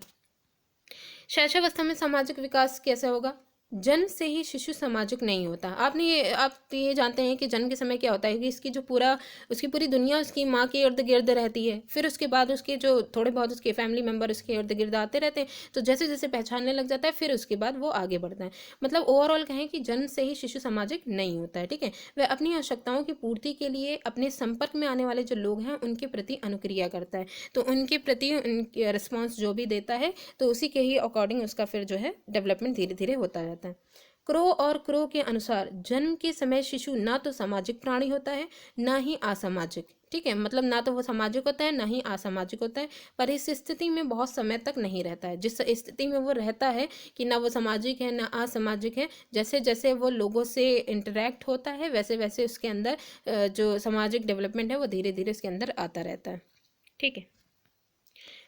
शैशवावस्था में सामाजिक विकास कैसे होगा, जन्म से ही शिशु सामाजिक नहीं होता। आप ये जानते हैं कि जन्म के समय क्या होता है कि उसकी पूरी दुनिया उसकी माँ के इर्द गिर्द रहती है। फिर उसके बाद उसके जो थोड़े बहुत उसके फैमिली मेंबर उसके इर्द गिर्द आते रहते हैं, तो जैसे जैसे पहचानने लग जाता है फिर उसके बाद वो आगे बढ़ता है। मतलब ओवरऑल कहें कि जन्म से ही शिशु सामाजिक नहीं होता है। ठीक है, वह अपनी आवश्यकताओं की पूर्ति के लिए अपने संपर्क में आने वाले जो लोग हैं उनके प्रति अनुक्रिया करता है, तो उनके प्रति उनके रिस्पॉन्स जो भी देता है तो उसी के ही अकॉर्डिंग उसका फिर जो है डेवलपमेंट धीरे धीरे होता है। क्रो और क्रो के अनुसार जन्म के समय शिशु ना तो सामाजिक प्राणी होता है ना ही असामाजिक। ठीक है, मतलब ना तो वो सामाजिक होता है ना ही असामाजिक होता है, पर इस स्थिति में बहुत समय तक नहीं रहता है। जिस स्थिति में वो रहता है कि ना वो सामाजिक है ना असामाजिक है, जैसे जैसे वो लोगों से इंटरेक्ट होता है वैसे वैसे उसके अंदर जो सामाजिक डेवलपमेंट है वो धीरे धीरे उसके अंदर आता रहता है। ठीक है,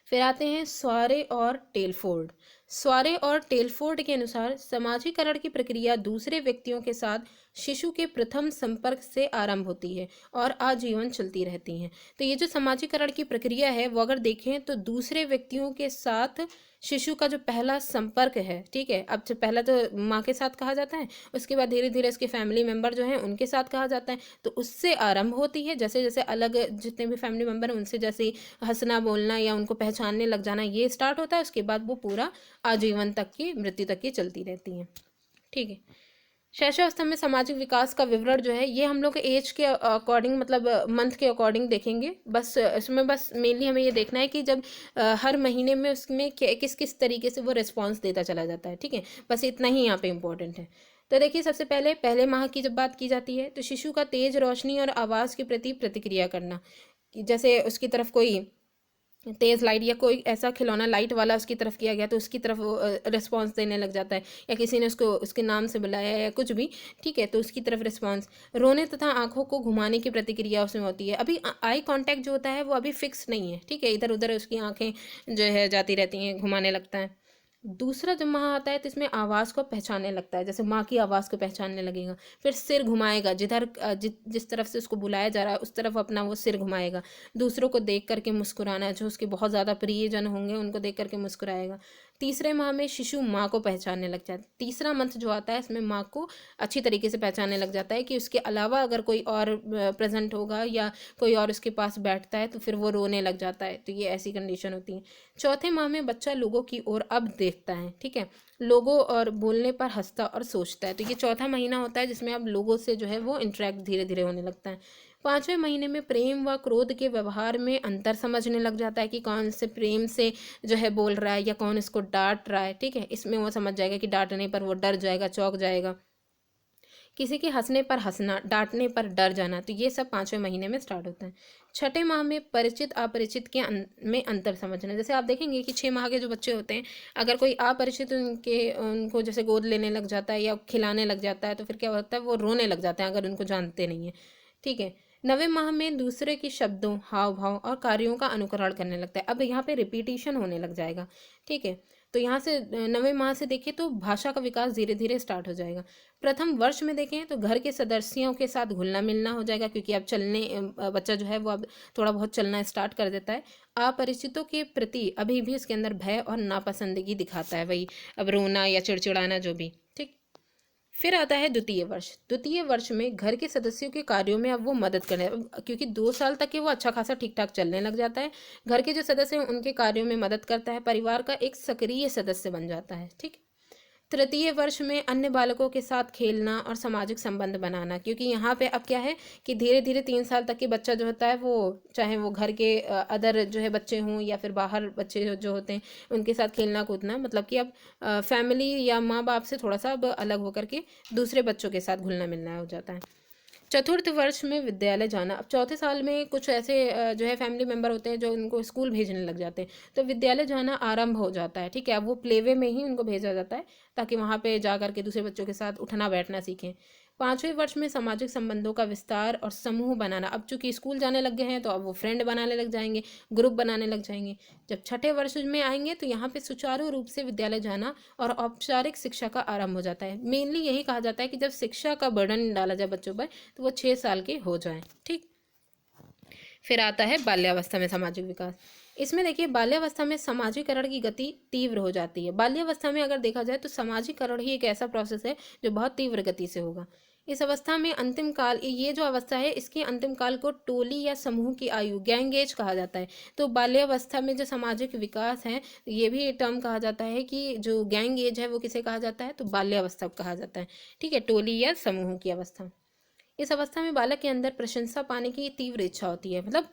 फिर आते हैं स्वारे और टेलफोर्ड। स्वारे और टेलफोर्ड के अनुसार समाजीकरण की प्रक्रिया दूसरे व्यक्तियों के साथ शिशु के प्रथम संपर्क से आरंभ होती है और आजीवन चलती रहती है। तो ये जो समाजीकरण की प्रक्रिया है वो अगर देखें तो दूसरे व्यक्तियों के साथ शिशु का जो पहला संपर्क है, ठीक है, अब जो पहला तो माँ के साथ कहा जाता है, उसके बाद धीरे धीरे उसके फैमिली मेंबर जो हैं उनके साथ कहा जाता है, तो उससे आरंभ होती है। जैसे जैसे अलग जितने भी फैमिली मेंबर हैं उनसे जैसे हंसना बोलना या उनको पहचानने लग जाना ये स्टार्ट होता है, उसके बाद वो पूरा आजीवन तक की मृत्यु तक की चलती रहती हैं। ठीक है, शैशवावस्था में सामाजिक विकास का विवरण जो है ये हम लोग एज के अकॉर्डिंग मतलब मंथ के अकॉर्डिंग देखेंगे। बस इसमें बस मेनली हमें ये देखना है कि जब हर महीने में उसमें किस किस तरीके से वो रिस्पॉन्स देता चला जाता है। ठीक है, बस इतना ही यहाँ पे इम्पोर्टेंट है। तो देखिए, सबसे पहले माह की जब बात की जाती है तो शिशु का तेज रोशनी और आवाज़ के प्रति प्रतिक्रिया करना, जैसे उसकी तरफ कोई तेज़ लाइट या कोई ऐसा खिलौना लाइट वाला उसकी तरफ किया गया तो उसकी तरफ वो रिस्पॉन्स देने लग जाता है, या किसी ने उसको उसके नाम से बुलाया या कुछ भी। ठीक है, तो उसकी तरफ रिस्पॉन्स। रोने तथा आंखों को घुमाने की प्रतिक्रिया उसमें होती है। अभी आई कांटेक्ट जो होता है वो अभी फिक्स नहीं है। ठीक है, इधर उधर उसकी आंखें जो है जाती रहती हैं, घुमाने लगता है। दूसरा जब माह आता है तो इसमें आवाज़ को पहचानने लगता है, जैसे माँ की आवाज़ को पहचानने लगेगा। फिर सिर घुमाएगा, जिस तरफ से उसको बुलाया जा रहा है उस तरफ अपना वो सिर घुमाएगा। दूसरों को देख करके मुस्कुराना, जो उसके बहुत ज़्यादा प्रियजन होंगे उनको देख करके मुस्कुराएगा। तीसरे माह में शिशु माँ को पहचानने लग जाता है। तीसरा मंथ जो आता है इसमें माँ को अच्छी तरीके से पहचानने लग जाता है कि उसके अलावा अगर कोई और प्रेजेंट होगा या कोई और उसके पास बैठता है तो फिर वो रोने लग जाता है। तो ये ऐसी कंडीशन होती है। चौथे माह में बच्चा लोगों की ओर अब देखता है। ठीक है, लोगों और बोलने पर हंसता और सोचता है। तो ये चौथा महीना होता है जिसमें अब लोगों से जो है वो इंटरेक्ट धीरे धीरे होने लगता है। पाँचवें महीने में प्रेम व क्रोध के व्यवहार में अंतर समझने लग जाता है कि कौन से प्रेम से जो है बोल रहा है या कौन इसको डांट रहा है। ठीक है, इसमें वो समझ जाएगा कि डांटने पर वो डर जाएगा, चौंक जाएगा, किसी के हंसने पर हंसना, डांटने पर डर जाना, तो ये सब 5वें महीने में स्टार्ट होता है। छठे माह में परिचित अपरिचित के में अंतर समझना। जैसे आप देखेंगे कि 6 माह के जो बच्चे होते हैं, अगर कोई अपरिचित उनको जैसे गोद लेने लग जाता है या खिलाने लग जाता है, तो फिर क्या होता है, वो रोने लग जाते हैं अगर उनको जानते नहीं है। ठीक है। 9वें माह में दूसरे के शब्दों, हाव भाव और कार्यों का अनुकरण करने लगता है। अब यहाँ पे रिपीटिशन होने लग जाएगा। ठीक है। तो यहाँ से 9वें माह से देखें तो भाषा का विकास धीरे धीरे स्टार्ट हो जाएगा। प्रथम वर्ष में देखें तो घर के सदस्यों के साथ घुलना मिलना हो जाएगा, क्योंकि अब बच्चा जो है वो अब थोड़ा बहुत चलना स्टार्ट कर देता है। अपरिचितों के प्रति अभी भी उसके अंदर भय और नापसंदगी दिखाता है, वही अब रोना या चिड़चिड़ाना जो भी। ठीक। फिर आता है द्वितीय वर्ष। द्वितीय वर्ष में घर के सदस्यों के कार्यों में अब वो मदद करने, क्योंकि 2 साल तक के वो अच्छा खासा ठीक ठाक चलने लग जाता है, घर के जो सदस्य हैं उनके कार्यों में मदद करता है, परिवार का एक सक्रिय सदस्य बन जाता है। ठीक। तृतीय वर्ष में अन्य बालकों के साथ खेलना और सामाजिक संबंध बनाना, क्योंकि यहाँ पे अब क्या है कि धीरे धीरे 3 साल तक के बच्चा जो होता है वो, चाहे वो घर के अदर जो है बच्चे हों या फिर बाहर बच्चे जो होते हैं उनके साथ खेलना कूदना, मतलब कि अब फैमिली या माँ बाप से थोड़ा सा अब अलग होकर के दूसरे बच्चों के साथ घुलना मिलना हो जाता है। चतुर्थ वर्ष में विद्यालय जाना। अब चौथे साल में कुछ ऐसे जो है फैमिली मेम्बर होते हैं जो उनको स्कूल भेजने लग जाते हैं, तो विद्यालय जाना आरंभ हो जाता है। ठीक है। अब वो प्लेवे में ही उनको भेजा जाता है ताकि वहाँ पे जा कर के दूसरे बच्चों के साथ उठना बैठना सीखें। 5वें वर्ष में सामाजिक संबंधों का विस्तार और समूह बनाना। अब चूंकि स्कूल जाने लग गए हैं तो अब वो फ्रेंड बनाने लग जाएंगे, ग्रुप बनाने लग जाएंगे। जब छठे वर्ष में आएंगे तो यहाँ पे सुचारू रूप से विद्यालय जाना और औपचारिक शिक्षा का आरंभ हो जाता है। मेनली यही कहा जाता है कि जब शिक्षा का बर्डन डाला जाए बच्चों पर तो वो 6 साल के हो जाएं। ठीक। फिर आता है बाल्यावस्था में सामाजिक विकास। इसमें देखिए बाल्यावस्था में सामाजिकरण की गति तीव्र हो जाती है। बाल्यावस्था में अगर देखा जाए तो सामाजिकरण ही एक ऐसा प्रोसेस है जो बहुत तीव्र गति से होगा। इस अवस्था में अंतिम काल, ये जो अवस्था है इसके अंतिम काल को टोली या समूह की आयु, गैंग एज कहा जाता है। तो बाल्यावस्था में जो सामाजिक विकास है, ये भी टर्म कहा जाता है कि जो गैंग एज है वो किसे कहा जाता है, तो बाल्यावस्था कहा जाता है। ठीक है। टोली या समूह की अवस्था। इस अवस्था में बालक के अंदर प्रशंसा पाने की तीव्र इच्छा होती है, मतलब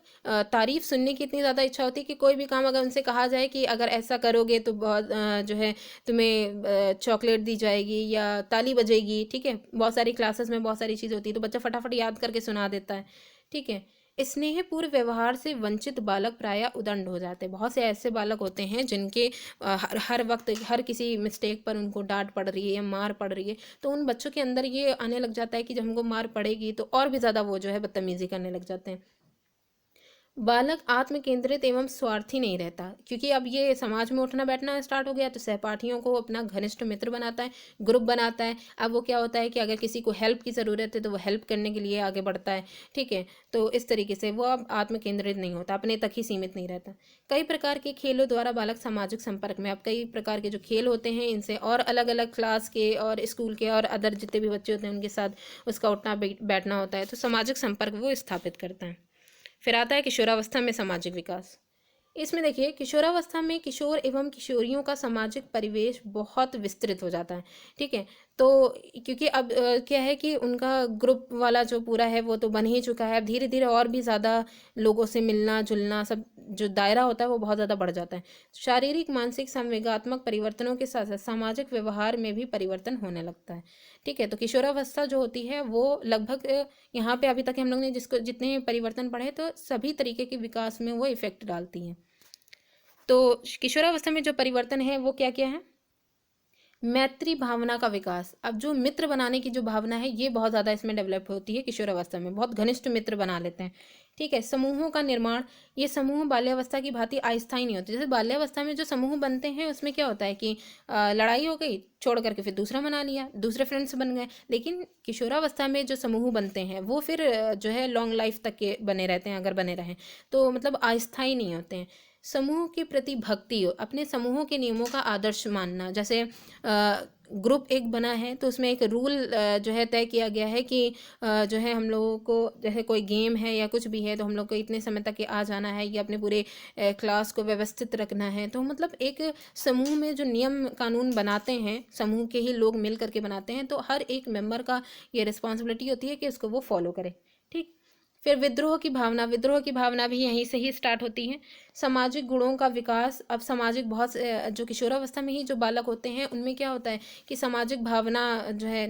तारीफ सुनने की इतनी ज़्यादा इच्छा होती है कि कोई भी काम अगर उनसे कहा जाए कि अगर ऐसा करोगे तो बहुत जो है तुम्हें चॉकलेट दी जाएगी या ताली बजेगी। ठीक है। बहुत सारी क्लासेस में बहुत सारी चीज़ें होती है तो बच्चा फटाफट याद करके सुना देता है। ठीक है। स्नेहपूर्ण व्यवहार से वंचित बालक प्रायः उदंड हो जाते हैं। बहुत से ऐसे बालक होते हैं जिनके हर वक्त हर किसी मिस्टेक पर उनको डांट पड़ रही है या मार पड़ रही है, तो उन बच्चों के अंदर ये आने लग जाता है कि जब हमको मार पड़ेगी तो और भी ज़्यादा वो जो है बदतमीजी करने लग जाते हैं। बालक आत्म केंद्रित एवं स्वार्थी नहीं रहता, क्योंकि अब ये समाज में उठना बैठना स्टार्ट हो गया तो सहपाठियों को अपना घनिष्ठ मित्र बनाता है, ग्रुप बनाता है। अब वो क्या होता है कि अगर किसी को हेल्प की ज़रूरत है तो वो हेल्प करने के लिए आगे बढ़ता है। ठीक है। तो इस तरीके से वो अब आत्म केंद्रित नहीं होता, अपने तक ही सीमित नहीं रहता। कई प्रकार के खेलों द्वारा बालक सामाजिक संपर्क में, अब कई प्रकार के जो खेल होते हैं इनसे और अलग अलग क्लास के और स्कूल के और अदर जितने भी बच्चे होते हैं उनके साथ उसका उठना बैठना होता है, तो सामाजिक संपर्क वो स्थापित करता है। फिर आता है किशोरावस्था में सामाजिक विकास। इसमें देखिए किशोरावस्था में किशोर एवं किशोरियों का सामाजिक परिवेश बहुत विस्तृत हो जाता है। ठीक है। तो क्योंकि अब क्या है कि उनका ग्रुप वाला जो पूरा है वो तो बन ही चुका है, अब धीरे धीरे और भी ज़्यादा लोगों से मिलना जुलना, सब जो दायरा होता है वो बहुत ज़्यादा बढ़ जाता है। शारीरिक मानसिक संवेगात्मक परिवर्तनों के साथ साथ सामाजिक व्यवहार में भी परिवर्तन होने लगता है। ठीक है। तो किशोरावस्था जो होती है वो लगभग यहाँ पे अभी तक हम लोग ने जिसको जितने परिवर्तन पढ़े तो सभी तरीके के विकास में वो इफेक्ट डालती हैं। तो किशोरावस्था में जो परिवर्तन है वो क्या क्या है? मैत्री भावना का विकास। अब जो मित्र बनाने की जो भावना है ये बहुत ज़्यादा इसमें डेवलप होती है किशोरावस्था में, बहुत घनिष्ठ मित्र बना लेते हैं। ठीक है। समूहों का निर्माण, ये समूह बाल्यावस्था की भांति अस्थायी नहीं होते। जैसे बाल्यावस्था में जो समूह बनते हैं उसमें क्या होता है कि लड़ाई हो गई, छोड़ करके फिर दूसरा बना लिया, दूसरे फ्रेंड्स बन गए। लेकिन किशोरावस्था में जो समूह बनते हैं वो फिर जो है लॉन्ग लाइफ तक के बने रहते हैं, अगर बने रहें तो मतलब अस्थायी नहीं होते हैं। समूह के प्रति भक्ति, अपने समूहों के नियमों का आदर्श मानना। जैसे ग्रुप एक बना है तो उसमें एक रूल जो है तय किया गया है कि जो है हम लोगों को, जैसे कोई गेम है या कुछ भी है तो हम लोग को इतने समय तक आ जाना है या अपने पूरे क्लास को व्यवस्थित रखना है। तो मतलब एक समूह में जो नियम कानून बनाते हैं समूह के ही लोग मिल करके बनाते हैं, तो हर एक मेंबर का ये रिस्पॉन्सिबिलिटी होती है कि उसको वो फॉलो करे। ठीक। फिर विद्रोह की भावना भी यहीं से ही स्टार्ट होती है। सामाजिक गुणों का विकास, अब सामाजिक जो किशोरावस्था में ही जो बालक होते हैं उनमें क्या होता है कि सामाजिक भावना जो है,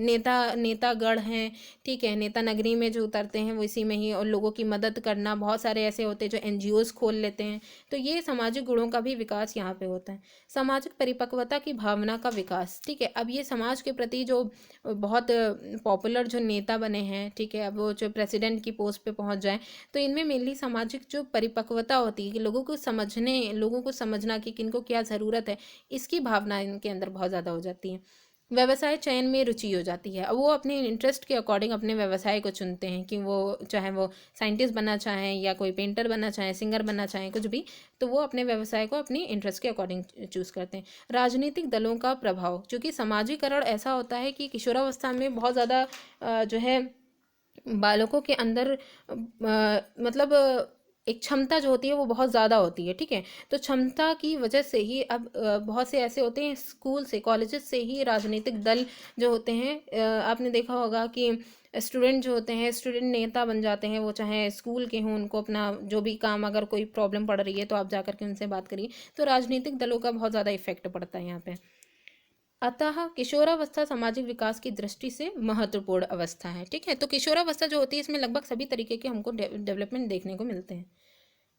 नेतागढ़ हैं, ठीक है, नेता नगरी में जो उतरते हैं वो इसी में ही, और लोगों की मदद करना, बहुत सारे ऐसे होते हैं जो एनजीओज खोल लेते हैं, तो ये सामाजिक गुणों का भी विकास यहाँ पे होता है। सामाजिक परिपक्वता की भावना का विकास, ठीक है, अब ये समाज के प्रति जो बहुत पॉपुलर जो नेता बने हैं, ठीक है, अब वो जो प्रेसिडेंट की पोस्ट पे पहुंच जाए, तो इनमें मेनली सामाजिक जो परिपक्वता होती है कि लोगों को समझना कि किनको क्या ज़रूरत है, इसकी भावना इनके अंदर बहुत ज़्यादा हो जाती है। व्यवसाय चयन में रुचि हो जाती है, अब वो अपने इंटरेस्ट के अकॉर्डिंग अपने व्यवसाय को चुनते हैं कि वो चाहे वो साइंटिस्ट बनना चाहें या कोई पेंटर बनना चाहें, सिंगर बनना चाहें, कुछ भी, तो वो अपने व्यवसाय को अपनी इंटरेस्ट के अकॉर्डिंग चूज़ करते हैं। राजनीतिक दलों का प्रभाव, क्योंकि समाजीकरण ऐसा होता है कि किशोरावस्था में बहुत ज़्यादा जो है बालकों के अंदर मतलब एक क्षमता जो होती है वो बहुत ज़्यादा होती है, ठीक है, तो क्षमता की वजह से ही अब बहुत से ऐसे होते हैं स्कूल से, कॉलेजेस से ही राजनीतिक दल जो होते हैं, आपने देखा होगा कि स्टूडेंट जो होते हैं, स्टूडेंट नेता बन जाते हैं, वो चाहे स्कूल के हों, उनको अपना जो भी काम, अगर कोई प्रॉब्लम पड़ रही है तो आप जा करके उनसे बात करिए, तो राजनीतिक दलों का बहुत ज़्यादा इफेक्ट पड़ता है यहाँ पे। अतः किशोरावस्था सामाजिक विकास की दृष्टि से महत्वपूर्ण अवस्था है, ठीक है, तो किशोरावस्था जो होती है इसमें लगभग सभी तरीके के हमको डेवलपमेंट देखने को मिलते हैं।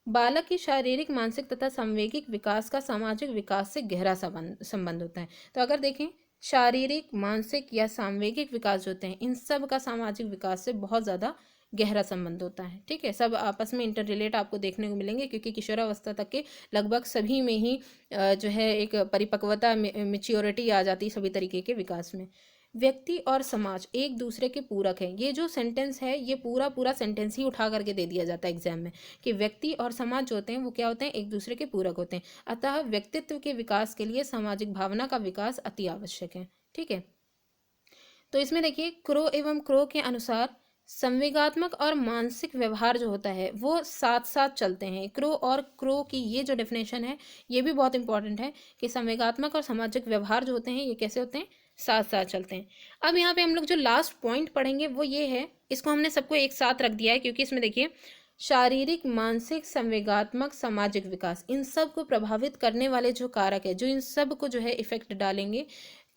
बालक की शारीरिक, मानसिक तथा सांवेगिक विकास का सामाजिक विकास से गहरा संबंध होता है। तो अगर देखें, शारीरिक, मानसिक या सांवेगिक विकास जो होते हैं, इन सब का सामाजिक विकास से बहुत ज़्यादा गहरा संबंध होता है, ठीक है, सब आपस में इंटर रिलेट आपको देखने को मिलेंगे, क्योंकि किशोरावस्था तक के लगभग सभी में ही जो है एक परिपक्वता, मेच्योरिटी आ जाती है सभी तरीके के विकास में। व्यक्ति और समाज एक दूसरे के पूरक है, ये जो सेंटेंस है ये पूरा पूरा सेंटेंस ही उठा करके दे दिया जाता है एग्जाम में, कि व्यक्ति और समाज जो होते हैं वो क्या होते हैं, एक दूसरे के पूरक होते हैं। अतः व्यक्तित्व के विकास के लिए सामाजिक भावना का विकास अति आवश्यक है, ठीक है। तो इसमें देखिए, क्रो एवं क्रो के अनुसार संवेगात्मक और मानसिक व्यवहार जो होता है वो साथ साथ चलते हैं। क्रो और क्रो की ये जो डेफिनेशन है ये भी बहुत इंपॉर्टेंट है कि संवेगात्मक और सामाजिक व्यवहार जो होते हैं ये कैसे होते हैं, साथ साथ चलते हैं। अब यहाँ पे हम लोग जो लास्ट पॉइंट पढ़ेंगे वो ये है, इसको हमने सबको एक साथ रख दिया है, क्योंकि इसमें देखिए शारीरिक, मानसिक, संवेगात्मक, सामाजिक विकास, इन सब को प्रभावित करने वाले जो कारक है, जो इन सब को जो है इफेक्ट डालेंगे,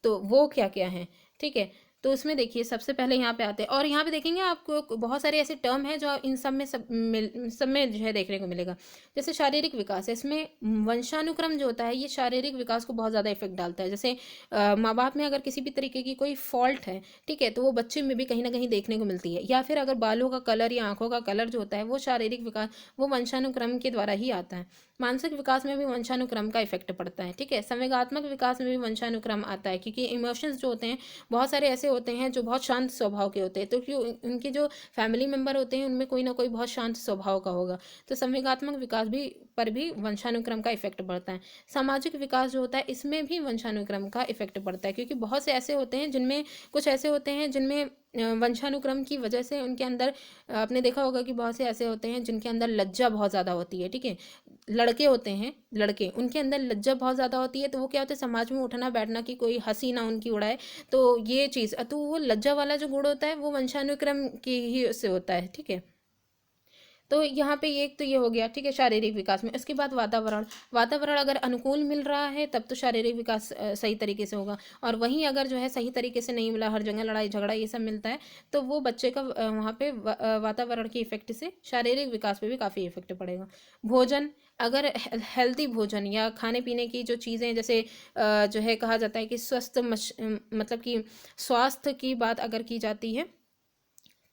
तो वो क्या क्या हैं, ठीक है। तो उसमें देखिए सबसे पहले यहाँ पे आते हैं, और यहाँ पे देखेंगे आपको बहुत सारे ऐसे टर्म हैं जो इन सब में जो है देखने को मिलेगा। जैसे शारीरिक विकास है, इसमें वंशानुक्रम जो होता है ये शारीरिक विकास को बहुत ज़्यादा इफेक्ट डालता है। जैसे माँ बाप में अगर किसी भी तरीके की कोई फॉल्ट है, ठीक है, तो वो बच्चे में भी कहीं ना कहीं देखने को मिलती है। या फिर अगर बालों का कलर या आंखों का कलर जो होता है वो शारीरिक विकास, वो वंशानुक्रम के द्वारा ही आता है। मानसिक विकास में भी वंशानुक्रम का इफेक्ट पड़ता है, ठीक है। संवेगात्मक विकास में भी वंशानुक्रम आता है, क्योंकि इमोशंस जो होते हैं बहुत सारे ऐसे होते हैं जो बहुत शांत स्वभाव के होते हैं, तो क्यों उनके जो फैमिली मेम्बर होते हैं उनमें कोई ना कोई बहुत शांत स्वभाव का होगा, तो संवेगात्मक विकास भी पर भी वंशानुक्रम का इफेक्ट पड़ता है। सामाजिक विकास जो होता है इसमें भी वंशानुक्रम का इफेक्ट पड़ता है, क्योंकि बहुत से ऐसे होते हैं जिनमें, कुछ ऐसे होते हैं जिनमें वंशानुक्रम की वजह से उनके अंदर, आपने देखा होगा कि बहुत से ऐसे होते हैं जिनके अंदर लज्जा बहुत ज़्यादा होती है, ठीक है। लड़के होते हैं, लड़के, उनके अंदर लज्जा बहुत ज़्यादा होती है, तो वो क्या होता है, समाज में उठना बैठना की कोई हंसी ना उनकी उड़ाए, तो ये चीज़, तो वो लज्जा वाला जो गुण होता है वो वंशानुक्रम की ही से होता है, ठीक है। तो यहाँ पे ये एक तो ये हो गया, ठीक है, शारीरिक विकास में। उसके बाद वातावरण अगर अनुकूल मिल रहा है तब तो शारीरिक विकास सही तरीके से होगा, और वहीं अगर जो है सही तरीके से नहीं मिला, हर जगह लड़ाई झगड़ा ये सब मिलता है, तो वो बच्चे का वहाँ पे वातावरण के इफेक्ट से शारीरिक विकास पे भी काफ़ी इफेक्ट पड़ेगा। भोजन, अगर हेल्दी भोजन या खाने पीने की जो चीज़ें, जैसे जो है कहा जाता है कि मतलब कि स्वास्थ्य की बात अगर की जाती है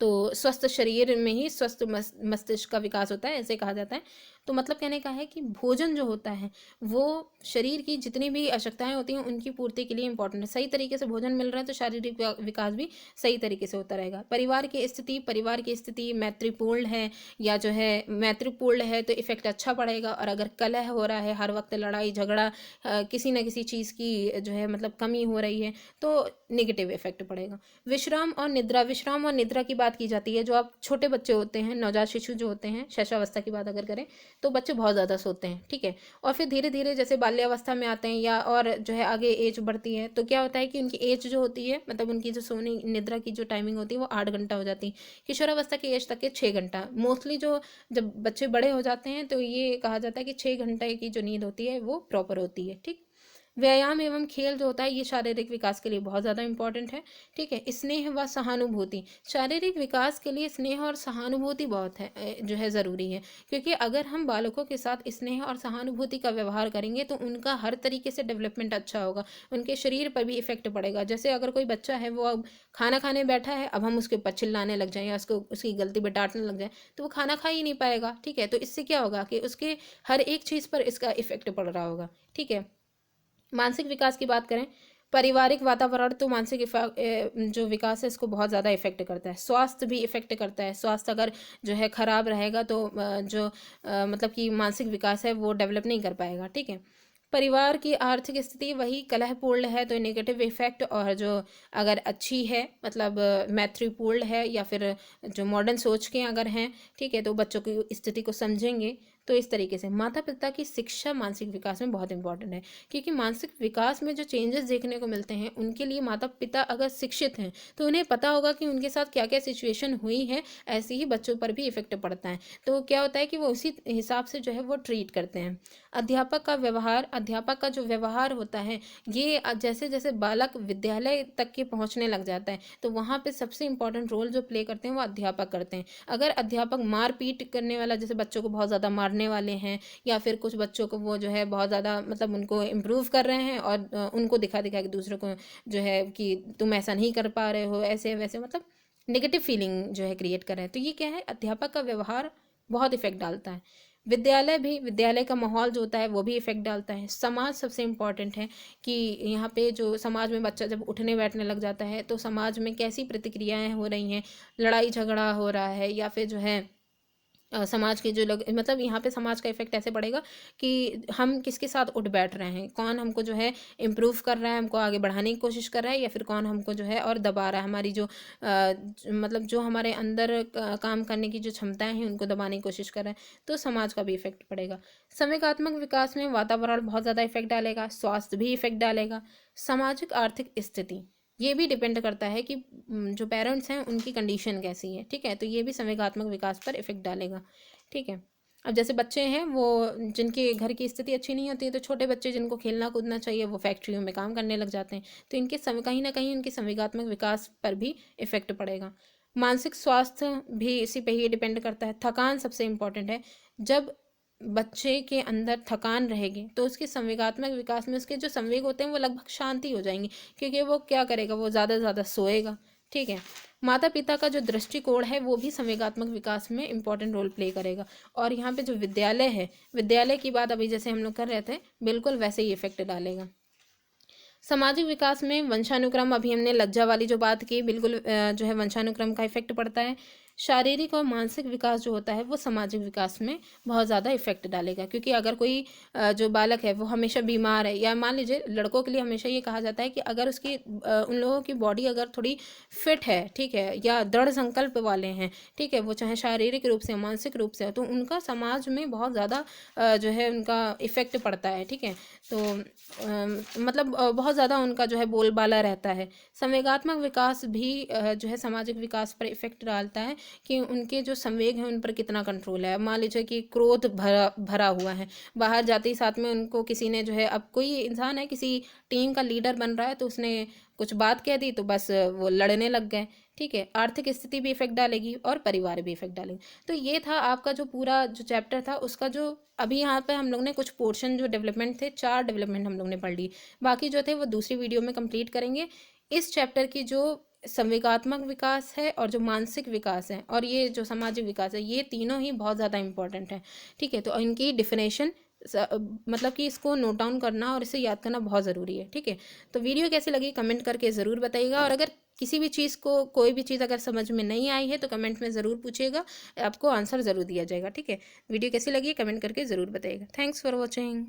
तो स्वस्थ शरीर में ही स्वस्थ मस्तिष्क का विकास होता है, ऐसे कहा जाता है। तो मतलब कहने का है कि भोजन जो होता है वो शरीर की जितनी भी आवश्यकताएं होती हैं उनकी पूर्ति के लिए इंपॉर्टेंट है। सही तरीके से भोजन मिल रहा है तो शारीरिक विकास भी सही तरीके से होता रहेगा। परिवार की स्थिति मैत्रीपूर्ण है या जो है मैत्रीपूर्ण है तो इफेक्ट अच्छा पड़ेगा, और अगर कलह हो रहा है, हर वक्त लड़ाई झगड़ा, किसी न किसी चीज़ की जो है मतलब कमी हो रही है, तो नेगेटिव इफेक्ट पड़ेगा। विश्राम और निद्रा, विश्राम और निद्रा की बात की जाती है। जो आप छोटे बच्चे होते हैं, नवजात शिशु जो होते हैं, शैशवावस्था की बात अगर करें तो बच्चे बहुत ज़्यादा सोते हैं, ठीक है। और फिर धीरे धीरे जैसे बाल्यावस्था में आते हैं या और जो है आगे एज बढ़ती है, तो क्या होता है कि उनकी एज जो होती है, मतलब उनकी जो सोने निद्रा की जो टाइमिंग होती है वो 8 घंटा हो जाती है। किशोरावस्था की एज तक के 6 घंटा। मोस्टली जो जब बच्चे बड़े हो जाते हैं तो ये कहा जाता है कि 6 घंटे की जो नींद होती है वो प्रॉपर होती है, ठीक। व्यायाम एवं खेल जो होता है ये शारीरिक विकास के लिए बहुत ज़्यादा इंपॉर्टेंट है, ठीक है। स्नेह व सहानुभूति, शारीरिक विकास के लिए स्नेह और सहानुभूति बहुत है जो है ज़रूरी है। क्योंकि अगर हम बालकों के साथ स्नेह और सहानुभूति का व्यवहार करेंगे तो उनका हर तरीके से डेवलपमेंट अच्छा होगा, उनके शरीर पर भी इफेक्ट पड़ेगा। जैसे अगर कोई बच्चा है वो अब खाना खाने बैठा है, अब हम उसके ऊपर चिल्लाने लग जाएं या उसको उसकी गलती पर डांटने लग जाए तो वो खाना खा ही नहीं पाएगा, ठीक है। तो इससे क्या होगा कि उसके हर एक चीज़ पर इसका इफेक्ट पड़ रहा होगा, ठीक है। मानसिक विकास की बात करें, पारिवारिक वातावरण तो मानसिक जो विकास है इसको बहुत ज़्यादा इफेक्ट करता है। स्वास्थ्य भी इफेक्ट करता है। स्वास्थ्य अगर जो है ख़राब रहेगा तो मतलब कि मानसिक विकास है वो डेवलप नहीं कर पाएगा, ठीक है। परिवार की आर्थिक स्थिति वही कलहपूर्ण है तो नेगेटिव इफेक्ट, और जो अगर अच्छी है मतलब मैत्रीपूर्ण है या फिर जो मॉडर्न सोच के अगर हैं, ठीक है, तो बच्चों की स्थिति को समझेंगे। तो इस तरीके से माता पिता की शिक्षा मानसिक विकास में बहुत इंपॉर्टेंट है। क्योंकि मानसिक विकास में जो चेंजेस देखने को मिलते हैं उनके लिए माता पिता अगर शिक्षित हैं तो उन्हें पता होगा कि उनके साथ क्या क्या सिचुएशन हुई है, ऐसे ही बच्चों पर भी इफेक्ट पड़ता है। तो क्या होता है कि वो उसी हिसाब से जो है वो ट्रीट करते हैं। अध्यापक का व्यवहार, अध्यापक का जो व्यवहार होता है ये जैसे जैसे बालक विद्यालय तक के पहुंचने लग जाता है तो वहाँ पे सबसे इंपॉर्टेंट रोल जो प्ले करते हैं वो अध्यापक करते हैं। अगर अध्यापक मारपीट करने वाला, जैसे बच्चों को बहुत ज़्यादा मारने वाले हैं या फिर कुछ बच्चों को वो जो है बहुत ज़्यादा मतलब उनको इम्प्रूव कर रहे हैं और उनको दिखा दिखा के दूसरों को जो है कि तुम ऐसा नहीं कर पा रहे हो, ऐसे वैसे मतलब नेगेटिव फीलिंग जो है क्रिएट कर रहे हैं, तो ये क्या है, अध्यापक का व्यवहार बहुत इफेक्ट डालता है। विद्यालय भी, विद्यालय का माहौल जो होता है वो भी इफेक्ट डालता है। समाज सबसे इम्पॉर्टेंट है कि यहाँ पे जो समाज में बच्चा जब उठने बैठने लग जाता है तो समाज में कैसी प्रतिक्रियाएं हो रही हैं, लड़ाई झगड़ा हो रहा है या फिर जो है समाज के जो लोग, मतलब यहाँ पे समाज का इफेक्ट ऐसे पड़ेगा कि हम किसके साथ उठ बैठ रहे हैं, कौन हमको जो है इम्प्रूव कर रहा है, हमको आगे बढ़ाने की कोशिश कर रहा है, या फिर कौन हमको जो है और दबा रहा है, हमारी जो मतलब जो हमारे अंदर काम करने की जो क्षमताएं हैं उनको दबाने की कोशिश कर रहा है, तो समाज का भी इफेक्ट पड़ेगा। संवेगात्मक विकास में वातावरण बहुत ज़्यादा इफेक्ट डालेगा, स्वास्थ्य भी इफेक्ट डालेगा, सामाजिक आर्थिक स्थिति ये भी डिपेंड करता है कि जो पेरेंट्स हैं उनकी कंडीशन कैसी है, ठीक है। तो ये भी संवेगात्मक विकास पर इफेक्ट डालेगा, ठीक है। अब जैसे बच्चे हैं वो जिनके घर की स्थिति अच्छी नहीं होती है तो छोटे बच्चे जिनको खेलना कूदना चाहिए वो फैक्ट्रियों में काम करने लग जाते हैं, तो इनके कहीं ना कहीं उनकी संवेगात्मक विकास पर भी इफेक्ट पड़ेगा। मानसिक स्वास्थ्य भी इसी पे ही डिपेंड करता है। थकान सबसे इम्पोर्टेंट है। जब बच्चे के अंदर थकान रहेगी तो उसके संवेगात्मक विकास में उसके जो संवेग होते हैं वो लगभग शांति हो जाएंगे, क्योंकि वो क्या करेगा, वो ज़्यादा से ज़्यादा सोएगा, ठीक है। माता पिता का जो दृष्टिकोण है वो भी संवेगात्मक विकास में इंपॉर्टेंट रोल प्ले करेगा। और यहाँ पे जो विद्यालय है, विद्यालय की बात अभी जैसे हम लोग कर रहे थे, बिल्कुल वैसे ही इफेक्ट डालेगा। सामाजिक विकास में वंशानुक्रम, अभी हमने लज्जा वाली जो बात की, बिल्कुल जो है वंशानुक्रम का इफेक्ट पड़ता है। शारीरिक और मानसिक विकास जो होता है वो सामाजिक विकास में बहुत ज़्यादा इफेक्ट डालेगा। क्योंकि अगर कोई जो बालक है वो हमेशा बीमार है, या मान लीजिए लड़कों के लिए हमेशा ये कहा जाता है कि अगर उसकी उन लोगों की बॉडी अगर थोड़ी फिट है, ठीक है, या दृढ़ संकल्प वाले हैं, ठीक है, वो चाहे शारीरिक रूप से मानसिक रूप से, तो उनका समाज में बहुत ज़्यादा जो है उनका इफेक्ट पड़ता है, ठीक है। तो मतलब बहुत ज़्यादा उनका जो है बोलबाला रहता है। संवेगात्मक विकास भी जो है सामाजिक विकास पर इफेक्ट डालता है कि उनके जो संवेग हैं उन पर कितना कंट्रोल है। मान लीजिए कि क्रोध भरा भरा हुआ है, बाहर जाते ही साथ में उनको किसी ने जो है, अब कोई इंसान है किसी टीम का लीडर बन रहा है तो उसने कुछ बात कह दी तो बस वो लड़ने लग गए, ठीक है। आर्थिक स्थिति भी इफेक्ट डालेगी और परिवार भी इफेक्ट डालेगी। तो ये था आपका जो पूरा जो चैप्टर था उसका जो अभी यहाँ पे हम लोग ने कुछ पोर्शन जो डेवलपमेंट थे, 4 डेवलपमेंट हम लोग ने पढ़ ली, बाकी जो थे वो दूसरी वीडियो में कंप्लीट करेंगे। इस चैप्टर की जो संवेगात्मक विकास है और जो मानसिक विकास है और ये जो सामाजिक विकास है, ये तीनों ही बहुत ज़्यादा इंपॉर्टेंट है, ठीक है। तो इनकी डिफिनेशन मतलब कि इसको नोट डाउन करना और इसे याद करना बहुत ज़रूरी है, ठीक है। तो वीडियो कैसी लगी कमेंट करके ज़रूर बताइएगा, और अगर किसी भी चीज़ को, कोई भी चीज़ अगर समझ में नहीं आई है तो कमेंट में ज़रूर पूछिएगा, आपको आंसर ज़रूर दिया जाएगा, ठीक है। वीडियो कैसी लगी कमेंट करके ज़रूर बताइएगा। Thanks for watching.